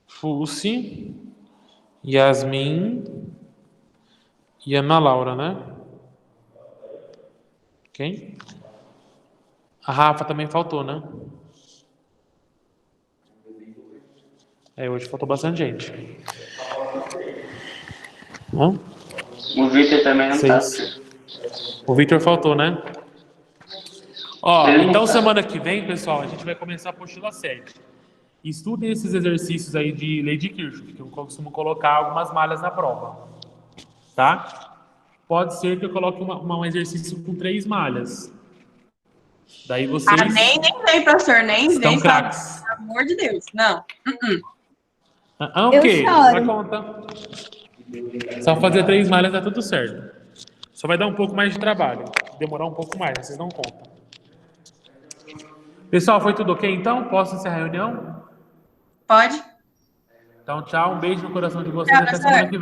Fuci, Yasmin e Ana Laura, né? Quem? A Rafa também faltou, né? Hoje faltou bastante gente. Bom? O Victor também não tá. O Victor faltou, né? Ó, Ele não então tá. semana que vem, pessoal, a gente vai começar a apostila 7. Estudem esses exercícios aí de lei de Kirchhoff, que eu costumo colocar algumas malhas na prova. Tá? Pode ser que eu coloque um exercício com 3 malhas. Daí vocês Nem vem, professor, nem estão vem. craques. Pelo amor de Deus, não. O Eu quê? choro. Dá conta. Só fazer 3 malhas dá tudo certo. Só vai dar um pouco mais de trabalho. Demorar um pouco mais, vocês não contam. Pessoal, foi tudo ok então? Posso encerrar a reunião? Pode? Então, tchau. Um beijo no coração de vocês. Tchau, Até professor. semana que vem.